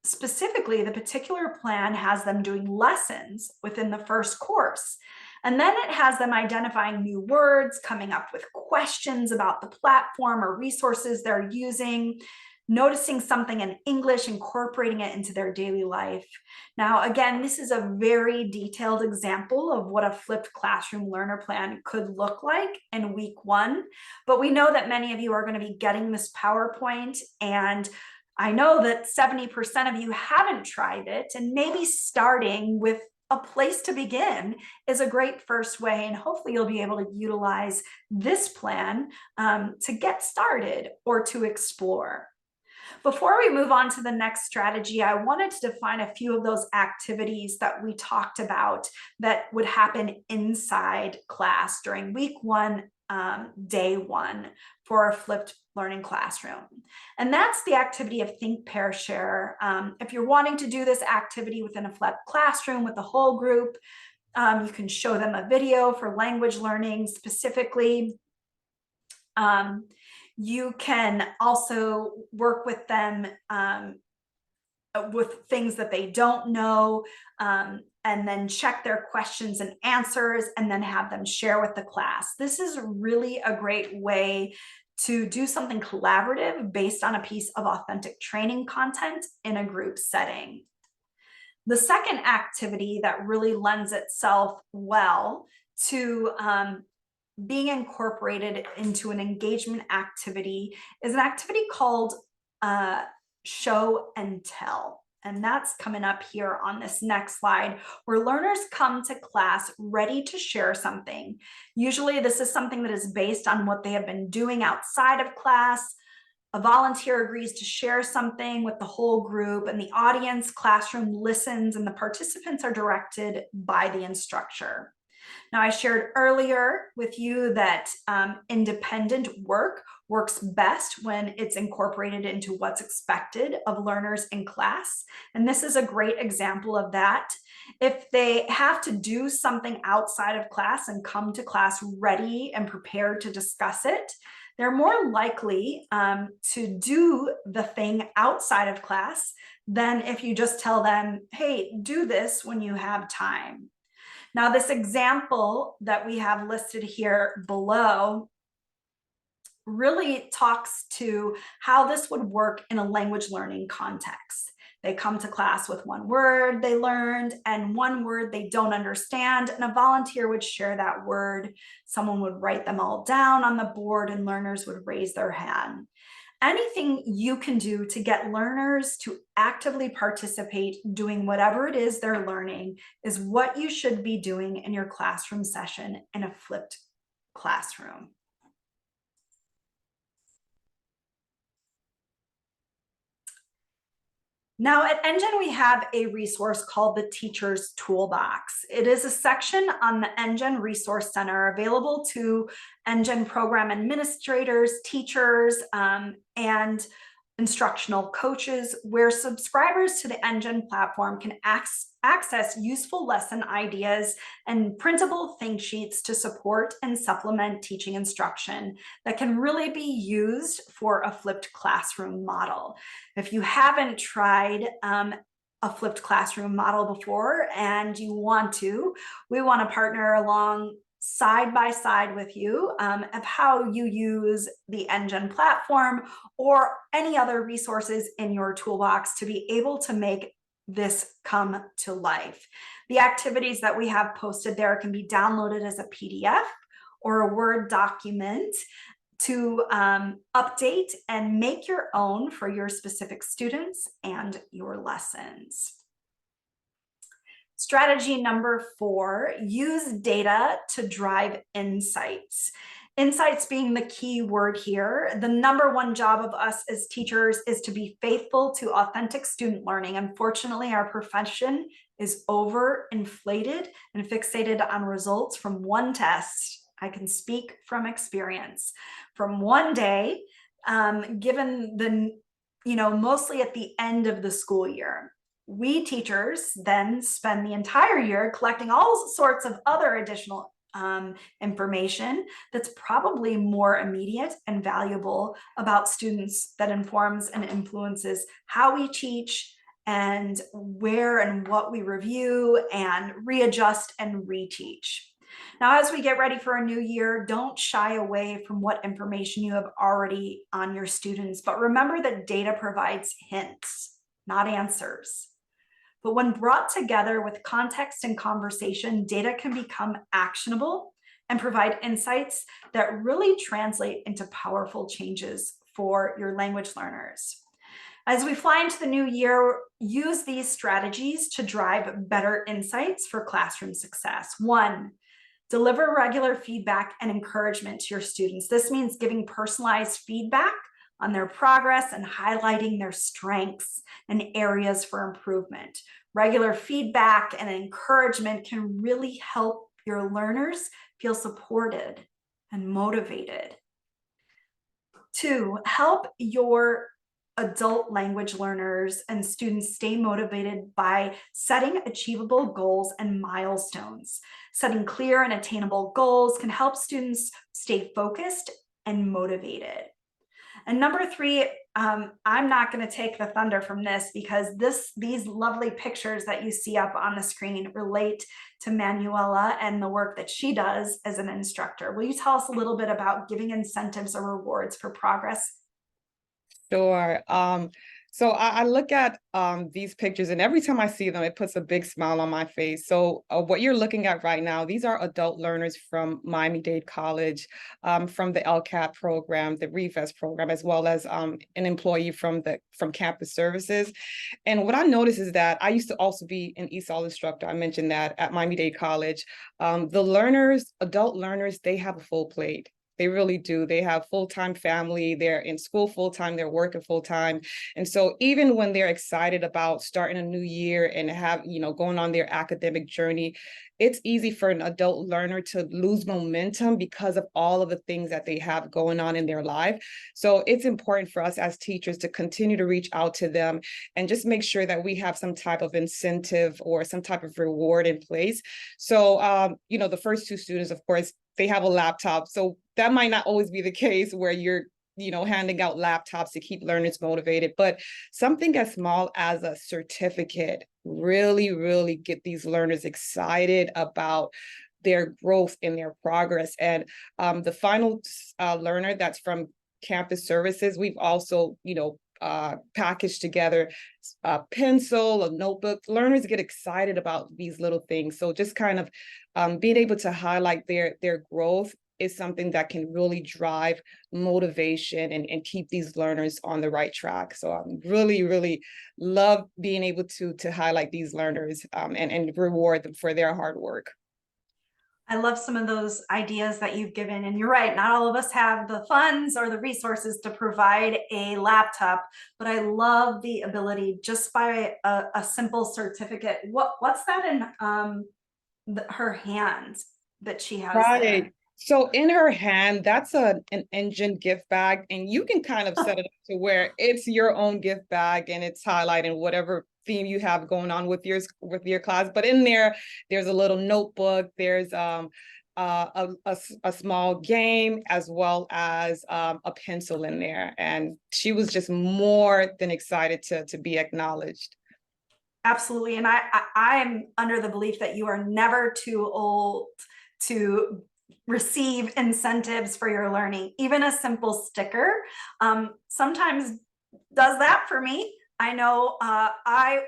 [SPEAKER 2] specifically, the particular plan has them doing lessons within the first course. And then it has them identifying new words, coming up with questions about the platform or resources they're using, noticing something in English, incorporating it into their daily life. Now, again, this is a very detailed example of what a flipped classroom learner plan could look like in week 1. But we know that many of you are going to be getting this PowerPoint, and I know that 70% of you haven't tried it, and maybe starting with a place to begin is a great first way, and hopefully you'll be able to utilize this plan to get started or to explore. Before we move on to the next strategy, I wanted to define a few of those activities that we talked about that would happen inside class during week 1, day 1 for a flipped learning classroom. And that's the activity of think, pair, share. If you're wanting to do this activity within a flipped classroom with the whole group, you can show them a video for language learning specifically. You can also work with them with things that they don't know, and then check their questions and answers, and then have them share with the class. This is really a great way to do something collaborative based on a piece of authentic training content in a group setting. The second activity that really lends itself well to being incorporated into an engagement activity is an activity called show and tell. And that's coming up here on this next slide, where learners come to class ready to share something. Usually this is something that is based on what they have been doing outside of class. A volunteer agrees to share something with the whole group, and the audience classroom listens, and the participants are directed by the instructor. Now, I shared earlier with you that independent work works best when it's incorporated into what's expected of learners in class. And this is a great example of that. If they have to do something outside of class and come to class ready and prepared to discuss it, they're more likely to do the thing outside of class than if you just tell them, hey, do this when you have time. Now, this example that we have listed here below really talks to how this would work in a language learning context. They come to class with one word they learned and one word they don't understand, and a volunteer would share that word. Someone would write them all down on the board, and learners would raise their hand. Anything you can do to get learners to actively participate doing whatever it is they're learning is what you should be doing in your classroom session in a flipped classroom. Now at Engen, we have a resource called the Teacher's Toolbox. It is a section on the Engen Resource Center available to Engen program administrators, teachers, and instructional coaches, where subscribers to the Engen platform can access useful lesson ideas and printable think sheets to support and supplement teaching instruction that can really be used for a flipped classroom model. If you haven't tried a flipped classroom model before and you want to, we want to partner along side by side with you of how you use the Engen platform or any other resources in your toolbox to be able to make this come to life. The activities that we have posted there can be downloaded as a PDF or a Word document to update and make your own for your specific students and your lessons. Strategy number 4, use data to drive insights. Insights being the key word here. The number one job of us as teachers is to be faithful to authentic student learning. Unfortunately, our profession is overinflated and fixated on results from one test. I can speak from experience. From one day, given the, mostly at the end of the school year. We teachers then spend the entire year collecting all sorts of other additional information that's probably more immediate and valuable about students, that informs and influences how we teach and where and what we review and readjust and reteach. Now, as we get ready for a new year, don't shy away from what information you have already on your students, but remember that data provides hints, not answers. But when brought together with context and conversation, data can become actionable and provide insights that really translate into powerful changes for your language learners. As we fly into the new year, use these strategies to drive better insights for classroom success. 1, deliver regular feedback and encouragement to your students. This means giving personalized feedback on their progress and highlighting their strengths and areas for improvement. Regular feedback and encouragement can really help your learners feel supported and motivated. 2, help your adult language learners and students stay motivated by setting achievable goals and milestones. Setting clear and attainable goals can help students stay focused and motivated. And number three, I'm not going to take the thunder from this because these lovely pictures that you see up on the screen relate to Manuela and the work that she does as an instructor. Will you tell us a little bit about giving incentives or rewards for progress?
[SPEAKER 3] Sure. So I look at these pictures, and every time I see them, it puts a big smile on my face. So what you're looking at right now, these are adult learners from Miami-Dade College, from the LCAT program, the REFES program, as well as an employee from campus services. And what I noticed is that I used to also be an ESOL instructor. I mentioned that at Miami-Dade College. The learners, adult learners, they have a full plate. They really do. They have full-time family. They're in school full-time. They're working full-time. And so even when they're excited about starting a new year and going on their academic journey, it's easy for an adult learner to lose momentum because of all of the things that they have going on in their life. So it's important for us as teachers to continue to reach out to them and just make sure that we have some type of incentive or some type of reward in place. So, the first two students, of course, they have a laptop. So that might not always be the case where you're handing out laptops to keep learners motivated, but something as small as a certificate really, really get these learners excited about their growth and their progress. And the final learner that's from campus services, we've also, packaged together a pencil, a notebook. Learners get excited about these little things. So just kind of being able to highlight their growth is something that can really drive motivation and keep these learners on the right track. So I really, really love being able to highlight these learners and reward them for their hard work.
[SPEAKER 2] I love some of those ideas that you've given. And you're right, not all of us have the funds or the resources to provide a laptop, but I love the ability just by a simple certificate. What's that in her hands that she has
[SPEAKER 3] Right.
[SPEAKER 2] there?
[SPEAKER 3] So in her hand, that's an Engen gift bag, and you can kind of set it up to where it's your own gift bag and it's highlighting whatever theme you have going on with your class. But in there's a little notebook, there's a small game as well as a pencil in there. And she was just more than excited to be acknowledged.
[SPEAKER 2] Absolutely. And I am under the belief that you are never too old to receive incentives for your learning. Even a simple sticker sometimes does that for me. I know I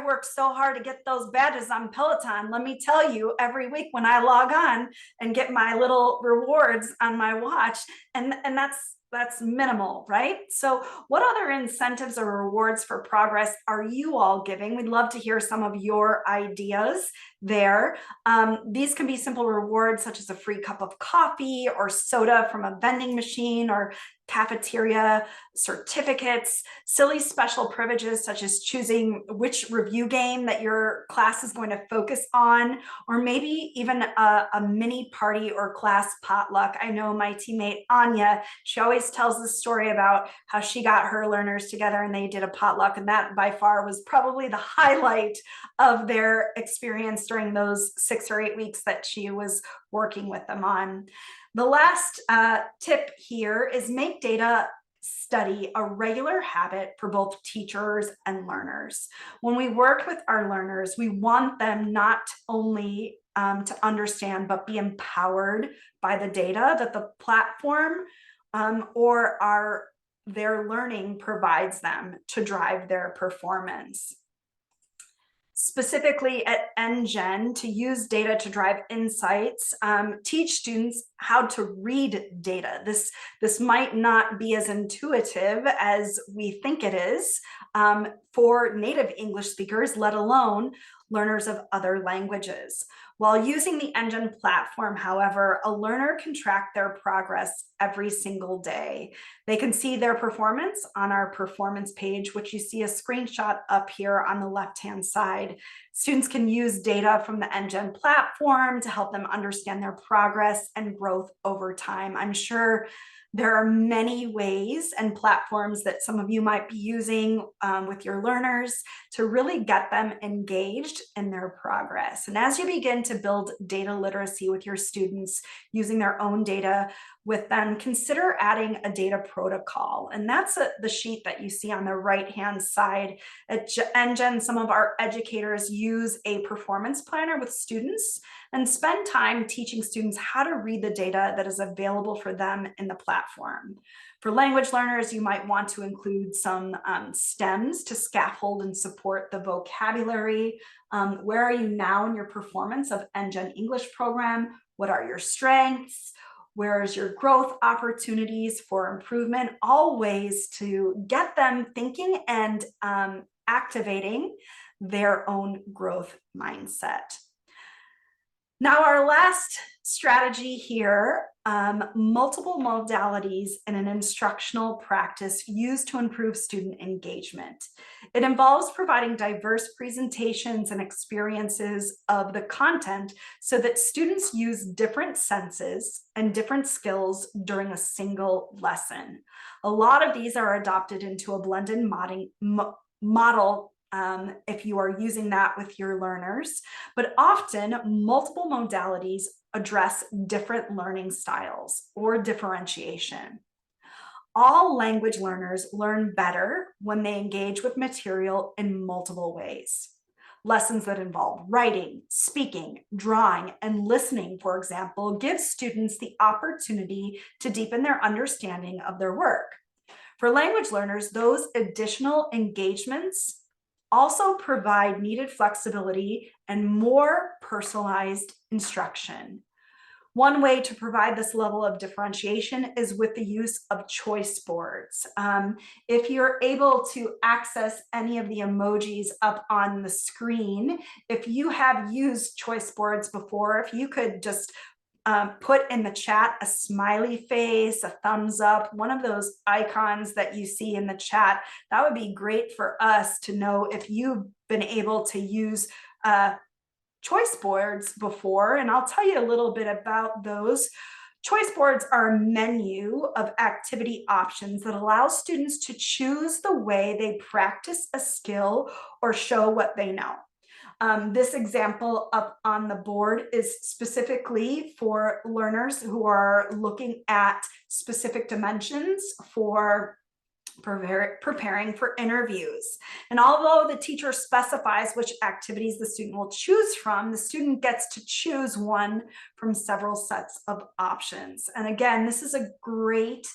[SPEAKER 2] work so hard to get those badges on Peloton. Let me tell you, every week when I log on and get my little rewards on my watch, and that's minimal, right? So what other incentives or rewards for progress are you all giving? We'd love to hear some of your ideas there. These can be simple rewards such as a free cup of coffee or soda from a vending machine or cafeteria, certificates, silly special privileges such as choosing which review game that your class is going to focus on, or maybe even a mini party or class potluck. I know my teammate Anya, she always tells this story about how she got her learners together and they did a potluck, and that by far was probably the highlight of their experience during those 6 or 8 weeks that she was working with them on. The last tip here is make data study a regular habit for both teachers and learners. When we work with our learners, we want them not only to understand, but be empowered by the data that the platform or their learning provides them to drive their performance. Specifically at Engen, to use data to drive insights, teach students how to read data. This might not be as intuitive as we think it is for native English speakers, let alone learners of other languages. While using the Engen platform, however, a learner can track their progress every single day. They can see their performance on our performance page, which you see a screenshot up here on the left-hand side. Students can use data from the Engen platform to help them understand their progress and growth over time. I'm sure there are many ways and platforms that some of you might be using with your learners to really get them engaged engaged in their progress. And as you begin to build data literacy with your students using their own data with them, consider adding a data protocol. And that's the sheet that you see on the right-hand side. At Engen, some of our educators use a performance planner with students and spend time teaching students how to read the data that is available for them in the platform. For language learners, you might want to include some stems to scaffold and support the vocabulary. Where are you now in your performance of Engen English program? What are your strengths? Where's your growth opportunities for improvement? All ways to get them thinking and activating their own growth mindset. Now, our last strategy here, multiple modalities in an instructional practice used to improve student engagement. It involves providing diverse presentations and experiences of the content so that students use different senses and different skills during a single lesson. A lot of these are adopted into a blended model if you are using that with your learners, but often multiple modalities address different learning styles or differentiation. All language learners learn better when they engage with material in multiple ways. Lessons that involve writing, speaking, drawing, and listening, for example, give students the opportunity to deepen their understanding of their work. For language learners, those additional engagements also provide needed flexibility and more personalized instruction. One way to provide this level of differentiation is with the use of choice boards. If you're able to access any of the emojis up on the screen, if you have used choice boards before, if you could just put in the chat a smiley face, a thumbs up, one of those icons that you see in the chat, that would be great for us to know if you've been able to use choice boards before. And I'll tell you a little bit about those. Choice boards are a menu of activity options that allow students to choose the way they practice a skill or show what they know. This example up on the board is specifically for learners who are looking at specific dimensions for preparing for interviews. And although the teacher specifies which activities the student will choose from, the student gets to choose one from several sets of options. And again, this is a great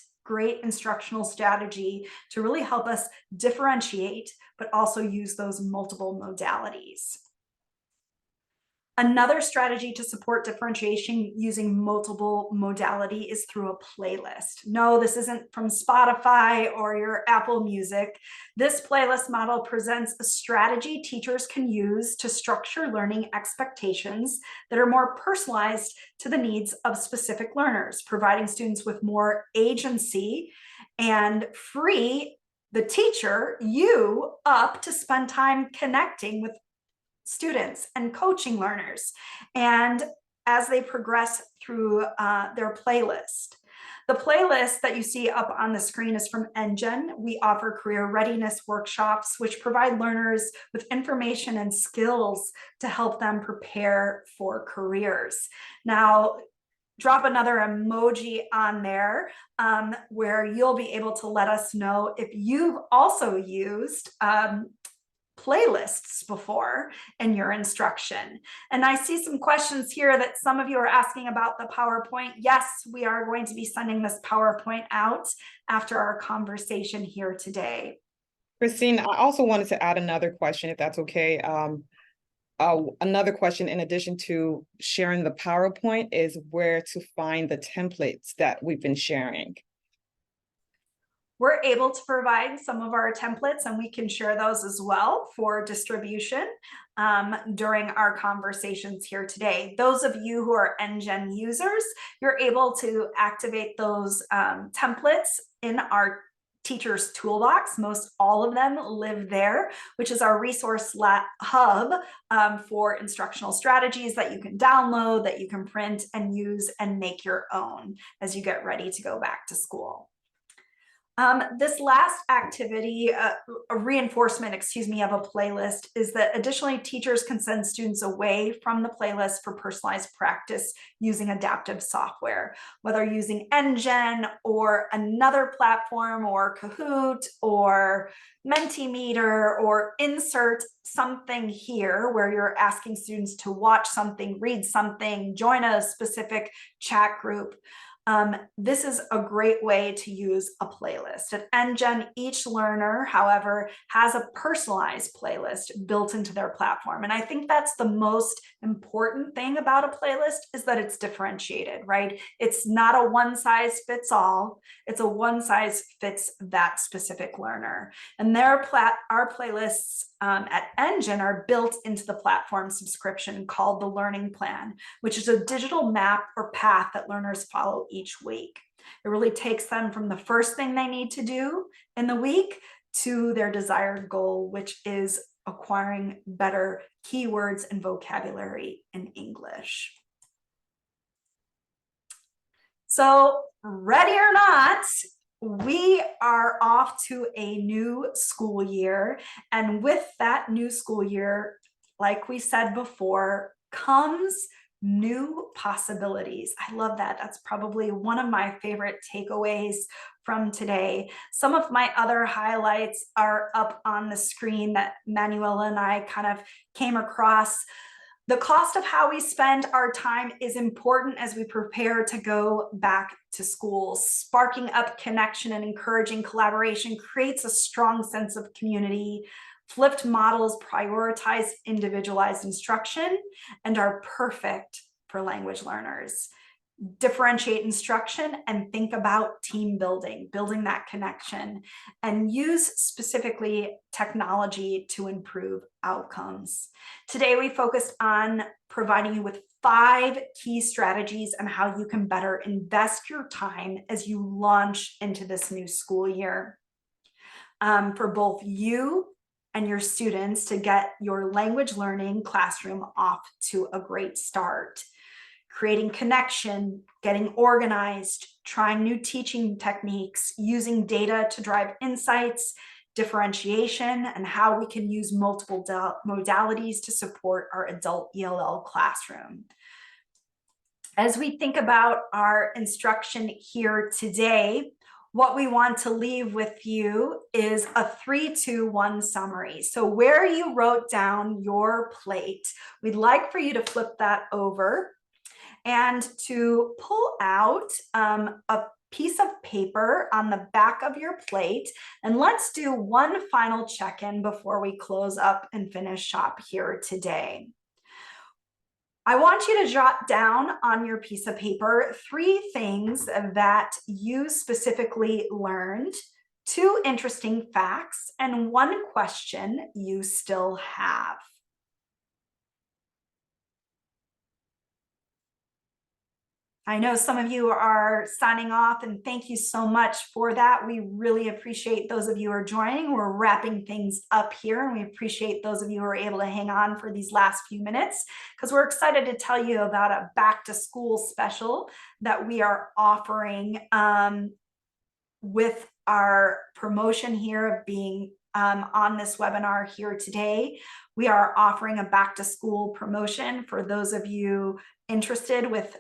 [SPEAKER 2] instructional strategy to really help us differentiate, but also use those multiple modalities. Another strategy to support differentiation using multiple modality is through a playlist. No, this isn't from Spotify or your Apple Music. This playlist model presents a strategy teachers can use to structure learning expectations that are more personalized to the needs of specific learners, providing students with more agency and free the teacher, you, up to spend time connecting with students and coaching learners, and as they progress through their playlist. The playlist that you see up on the screen is from Engen. We offer career readiness workshops, which provide learners with information and skills to help them prepare for careers. Now, drop another emoji on there where you'll be able to let us know if you've also used playlists before in your instruction. And I see some questions here that some of you are asking about the PowerPoint. Yes, we are going to be sending this PowerPoint out after our conversation here today.
[SPEAKER 3] Christine, I also wanted to add another question, if that's okay. Another question in addition to sharing the PowerPoint is where to find the templates that we've been sharing.
[SPEAKER 2] We're able to provide some of our templates, and we can share those as well for distribution during our conversations here today. Those of you who are Engen users, you're able to activate those templates in our Teachers Toolbox. Most all of them live there, which is our resource hub for instructional strategies that you can download, that you can print and use and make your own as you get ready to go back to school. This last activity, a reinforcement, excuse me, of a playlist is that additionally teachers can send students away from the playlist for personalized practice using adaptive software, whether using Engen or another platform or Kahoot or Mentimeter, or insert something here where you're asking students to watch something, read something, join a specific chat group. This is a great way to use a playlist. At Engen, each learner, however, has a personalized playlist built into their platform. And I think that's the most important thing about a playlist, is that it's differentiated, right? It's not a one size fits all. It's a one size fits that specific learner. And our playlists at Engen are built into the platform subscription called the Learning Plan, which is a digital map or path that learners follow each week. It really takes them from the first thing they need to do in the week to their desired goal, which is acquiring better keywords and vocabulary in English. So, ready or not, we are off to a new school year. And with that new school year, like we said before, comes new possibilities. I love that. That's probably one of my favorite takeaways from today. Some of my other highlights are up on the screen that Manuela and I kind of came across. The cost of how we spend our time is important as we prepare to go back to school. Sparking up connection and encouraging collaboration creates a strong sense of community. Flipped models prioritize individualized instruction and are perfect for language learners. Differentiate instruction and think about team building, building that connection, and use specifically technology to improve outcomes. Today, we focused on providing you with 5 key strategies on how you can better invest your time as you launch into this new school year. For both you and your students to get your language learning classroom off to a great start. Creating connection, getting organized, trying new teaching techniques, using data to drive insights, differentiation, and how we can use multiple modalities to support our adult ELL classroom. As we think about our instruction here today, what we want to leave with you is a 3-2-1 summary. So where you wrote down your plate, we'd like for you to flip that over and to pull out a piece of paper on the back of your plate. And let's do one final check-in before we close up and finish shop here today. I want you to jot down on your piece of paper 3 things that you specifically learned, 2 interesting facts, and 1 question you still have. I know some of you are signing off, and thank you so much for that. We really appreciate those of you who are joining. We're wrapping things up here, and we appreciate those of you who are able to hang on for these last few minutes, because we're excited to tell you about a back to school special that we are offering with our promotion here of being on this webinar here today. We are offering a back to school promotion for those of you interested with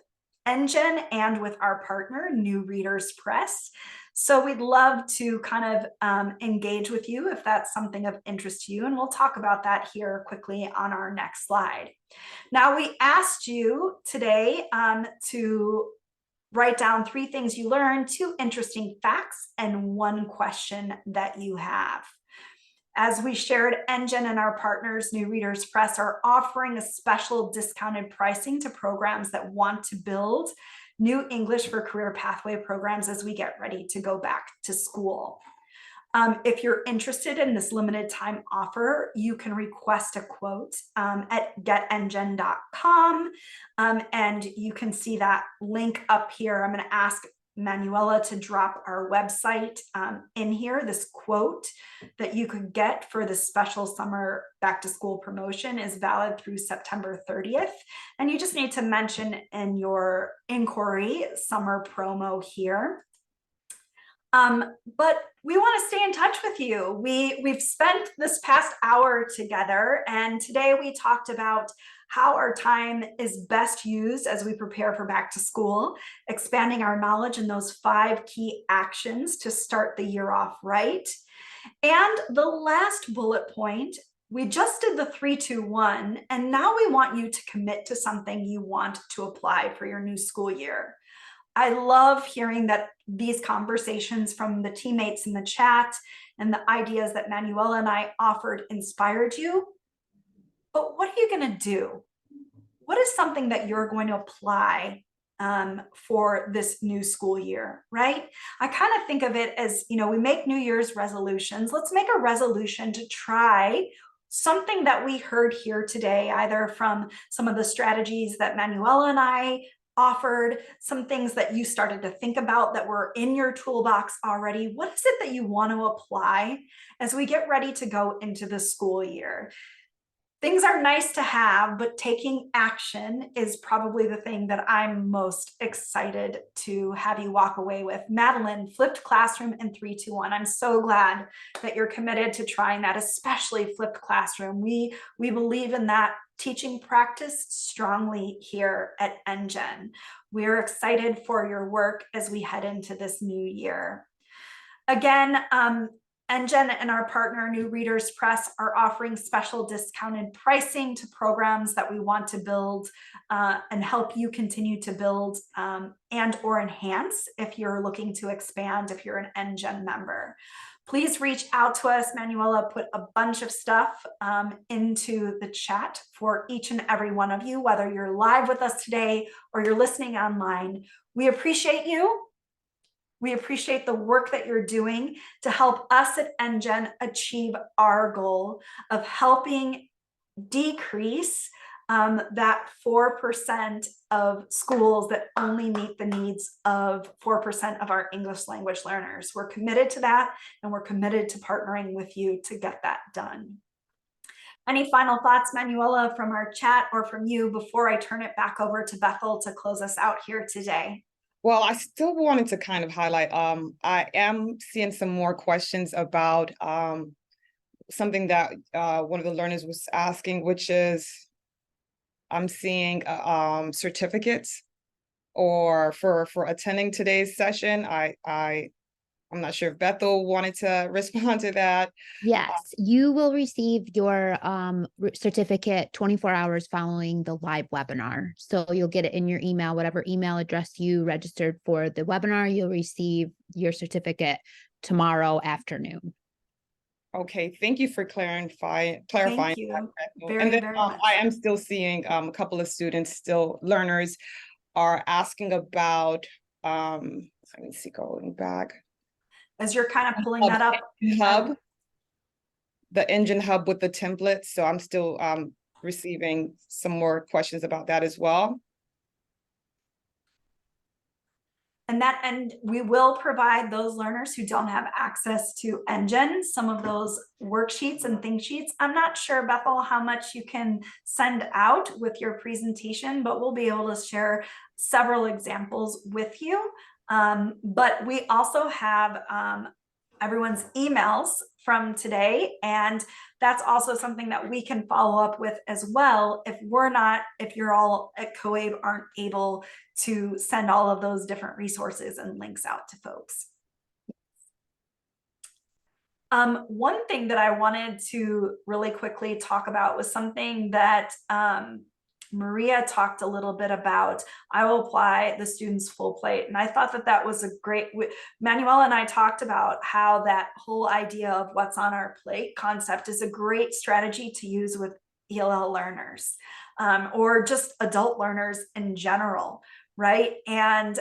[SPEAKER 2] Engen and with our partner, New Readers Press. So we'd love to kind of engage with you if that's something of interest to you. And we'll talk about that here quickly on our next slide. Now, we asked you today to write down 3 things you learned, 2 interesting facts, and 1 question that you have. As we shared, Engen and our partners, New Readers Press, are offering a special discounted pricing to programs that want to build new English for Career Pathway programs as we get ready to go back to school. If you're interested in this limited time offer, you can request a quote at getengen.com, and you can see that link up here. I'm going to ask Manuela to drop our website in here. This quote that you could get for the special summer back to school promotion is valid through September 30th. And you just need to mention in your inquiry summer promo here. But we want to stay in touch with you. We've spent this past hour together, and today we talked about how our time is best used as we prepare for back to school, expanding our knowledge in those 5 key actions to start the year off right. And the last bullet point, we just did the 3-2-1, and now we want you to commit to something you want to apply for your new school year. I love hearing that these conversations from the teammates in the chat and the ideas that Manuela and I offered inspired you. But what are you going to do? What is something that you're going to apply for this new school year, right? I kind of think of it as, we make New Year's resolutions. Let's make a resolution to try something that we heard here today, either from some of the strategies that Manuela and I offered, some things that you started to think about that were in your toolbox already. What is it that you want to apply as we get ready to go into the school year? Things are nice to have, but taking action is probably the thing that I'm most excited to have you walk away with. Madeline, flipped classroom and 3-2-1. I'm so glad that you're committed to trying that, especially flipped classroom. We believe in that teaching practice strongly here at Engen. We're excited for your work as we head into this new year. Again, Engen and our partner, New Readers Press, are offering special discounted pricing to programs that we want to build and help you continue to build and or enhance if you're looking to expand, if you're an Engen member. Please reach out to us. Manuela put a bunch of stuff into the chat for each and every one of you, whether you're live with us today or you're listening online. We appreciate you. We appreciate the work that you're doing to help us at Engen achieve our goal of helping decrease that 4% of schools that only meet the needs of 4% of our English language learners. We're committed to that, and we're committed to partnering with you to get that done. Any final thoughts, Manuela, from our chat or from you before I turn it back over to Bethel to close us out here today?
[SPEAKER 3] Well, I still wanted to kind of highlight, I am seeing some more questions about something that one of the learners was asking, which is, I'm seeing certificates or for attending today's session. I'm not sure if Bethel wanted to respond to that.
[SPEAKER 1] Yes, you will receive your certificate 24 hours following the live webinar. So you'll get it in your email, whatever email address you registered for the webinar, you'll receive your certificate tomorrow afternoon.
[SPEAKER 3] Okay, thank you for clarifying.
[SPEAKER 2] Thank you
[SPEAKER 3] That.
[SPEAKER 2] very,
[SPEAKER 3] And then
[SPEAKER 2] very much.
[SPEAKER 3] I am still seeing a couple of students, learners are asking about, let me see, going back.
[SPEAKER 2] As you're kind of pulling that up.
[SPEAKER 3] Hub, the Engen hub with the templates. So I'm still receiving some more questions about that as well.
[SPEAKER 2] And we will provide those learners who don't have access to Engen some of those worksheets and thing sheets. I'm not sure, Bethel, how much you can send out with your presentation, but we'll be able to share several examples with you. But we also have everyone's emails from today, and that's also something that we can follow up with as well if you're all at COABE aren't able to send all of those different resources and links out to folks. One thing that I wanted to really quickly talk about was something that Maria talked a little bit about. I will apply the student's full plate. And I thought that that was a great, Manuela and I talked about how that whole idea of what's on our plate concept is a great strategy to use with ELL learners or just adult learners in general, right? And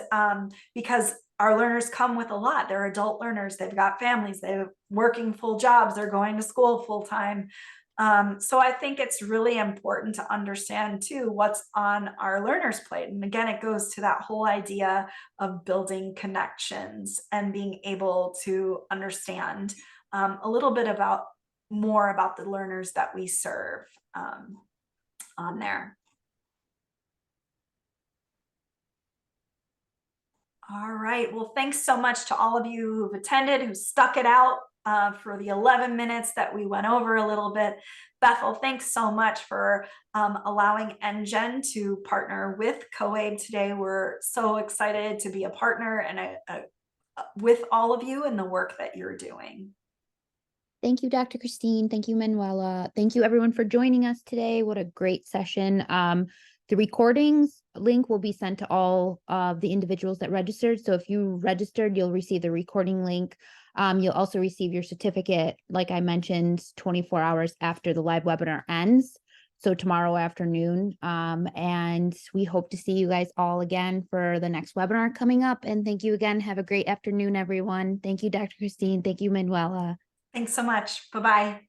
[SPEAKER 2] because our learners come with a lot. They're adult learners. They've got families. They're working full jobs. They're going to school full time. So I think it's really important to understand too what's on our learners' plate. And again, it goes to that whole idea of building connections and being able to understand a little bit more about the learners that we serve on there. All right. Well, thanks so much to all of you who've attended, who stuck it out for the 11 minutes that we went over a little bit. Bethel, thanks so much for allowing Engen to partner with COAID today. We're so excited to be a partner and with all of you in the work that you're doing.
[SPEAKER 1] Thank you, Dr. Christine. Thank you, Manuela. Thank you, everyone, for joining us today. What a great session. The recordings link will be sent to all of the individuals that registered. So if you registered, you'll receive the recording link. You'll also receive your certificate, like I mentioned, 24 hours after the live webinar ends. So tomorrow afternoon. And we hope to see you guys all again for the next webinar coming up. And thank you again. Have a great afternoon, everyone. Thank you, Dr. Christine. Thank you, Manuela.
[SPEAKER 2] Thanks so much. Bye-bye.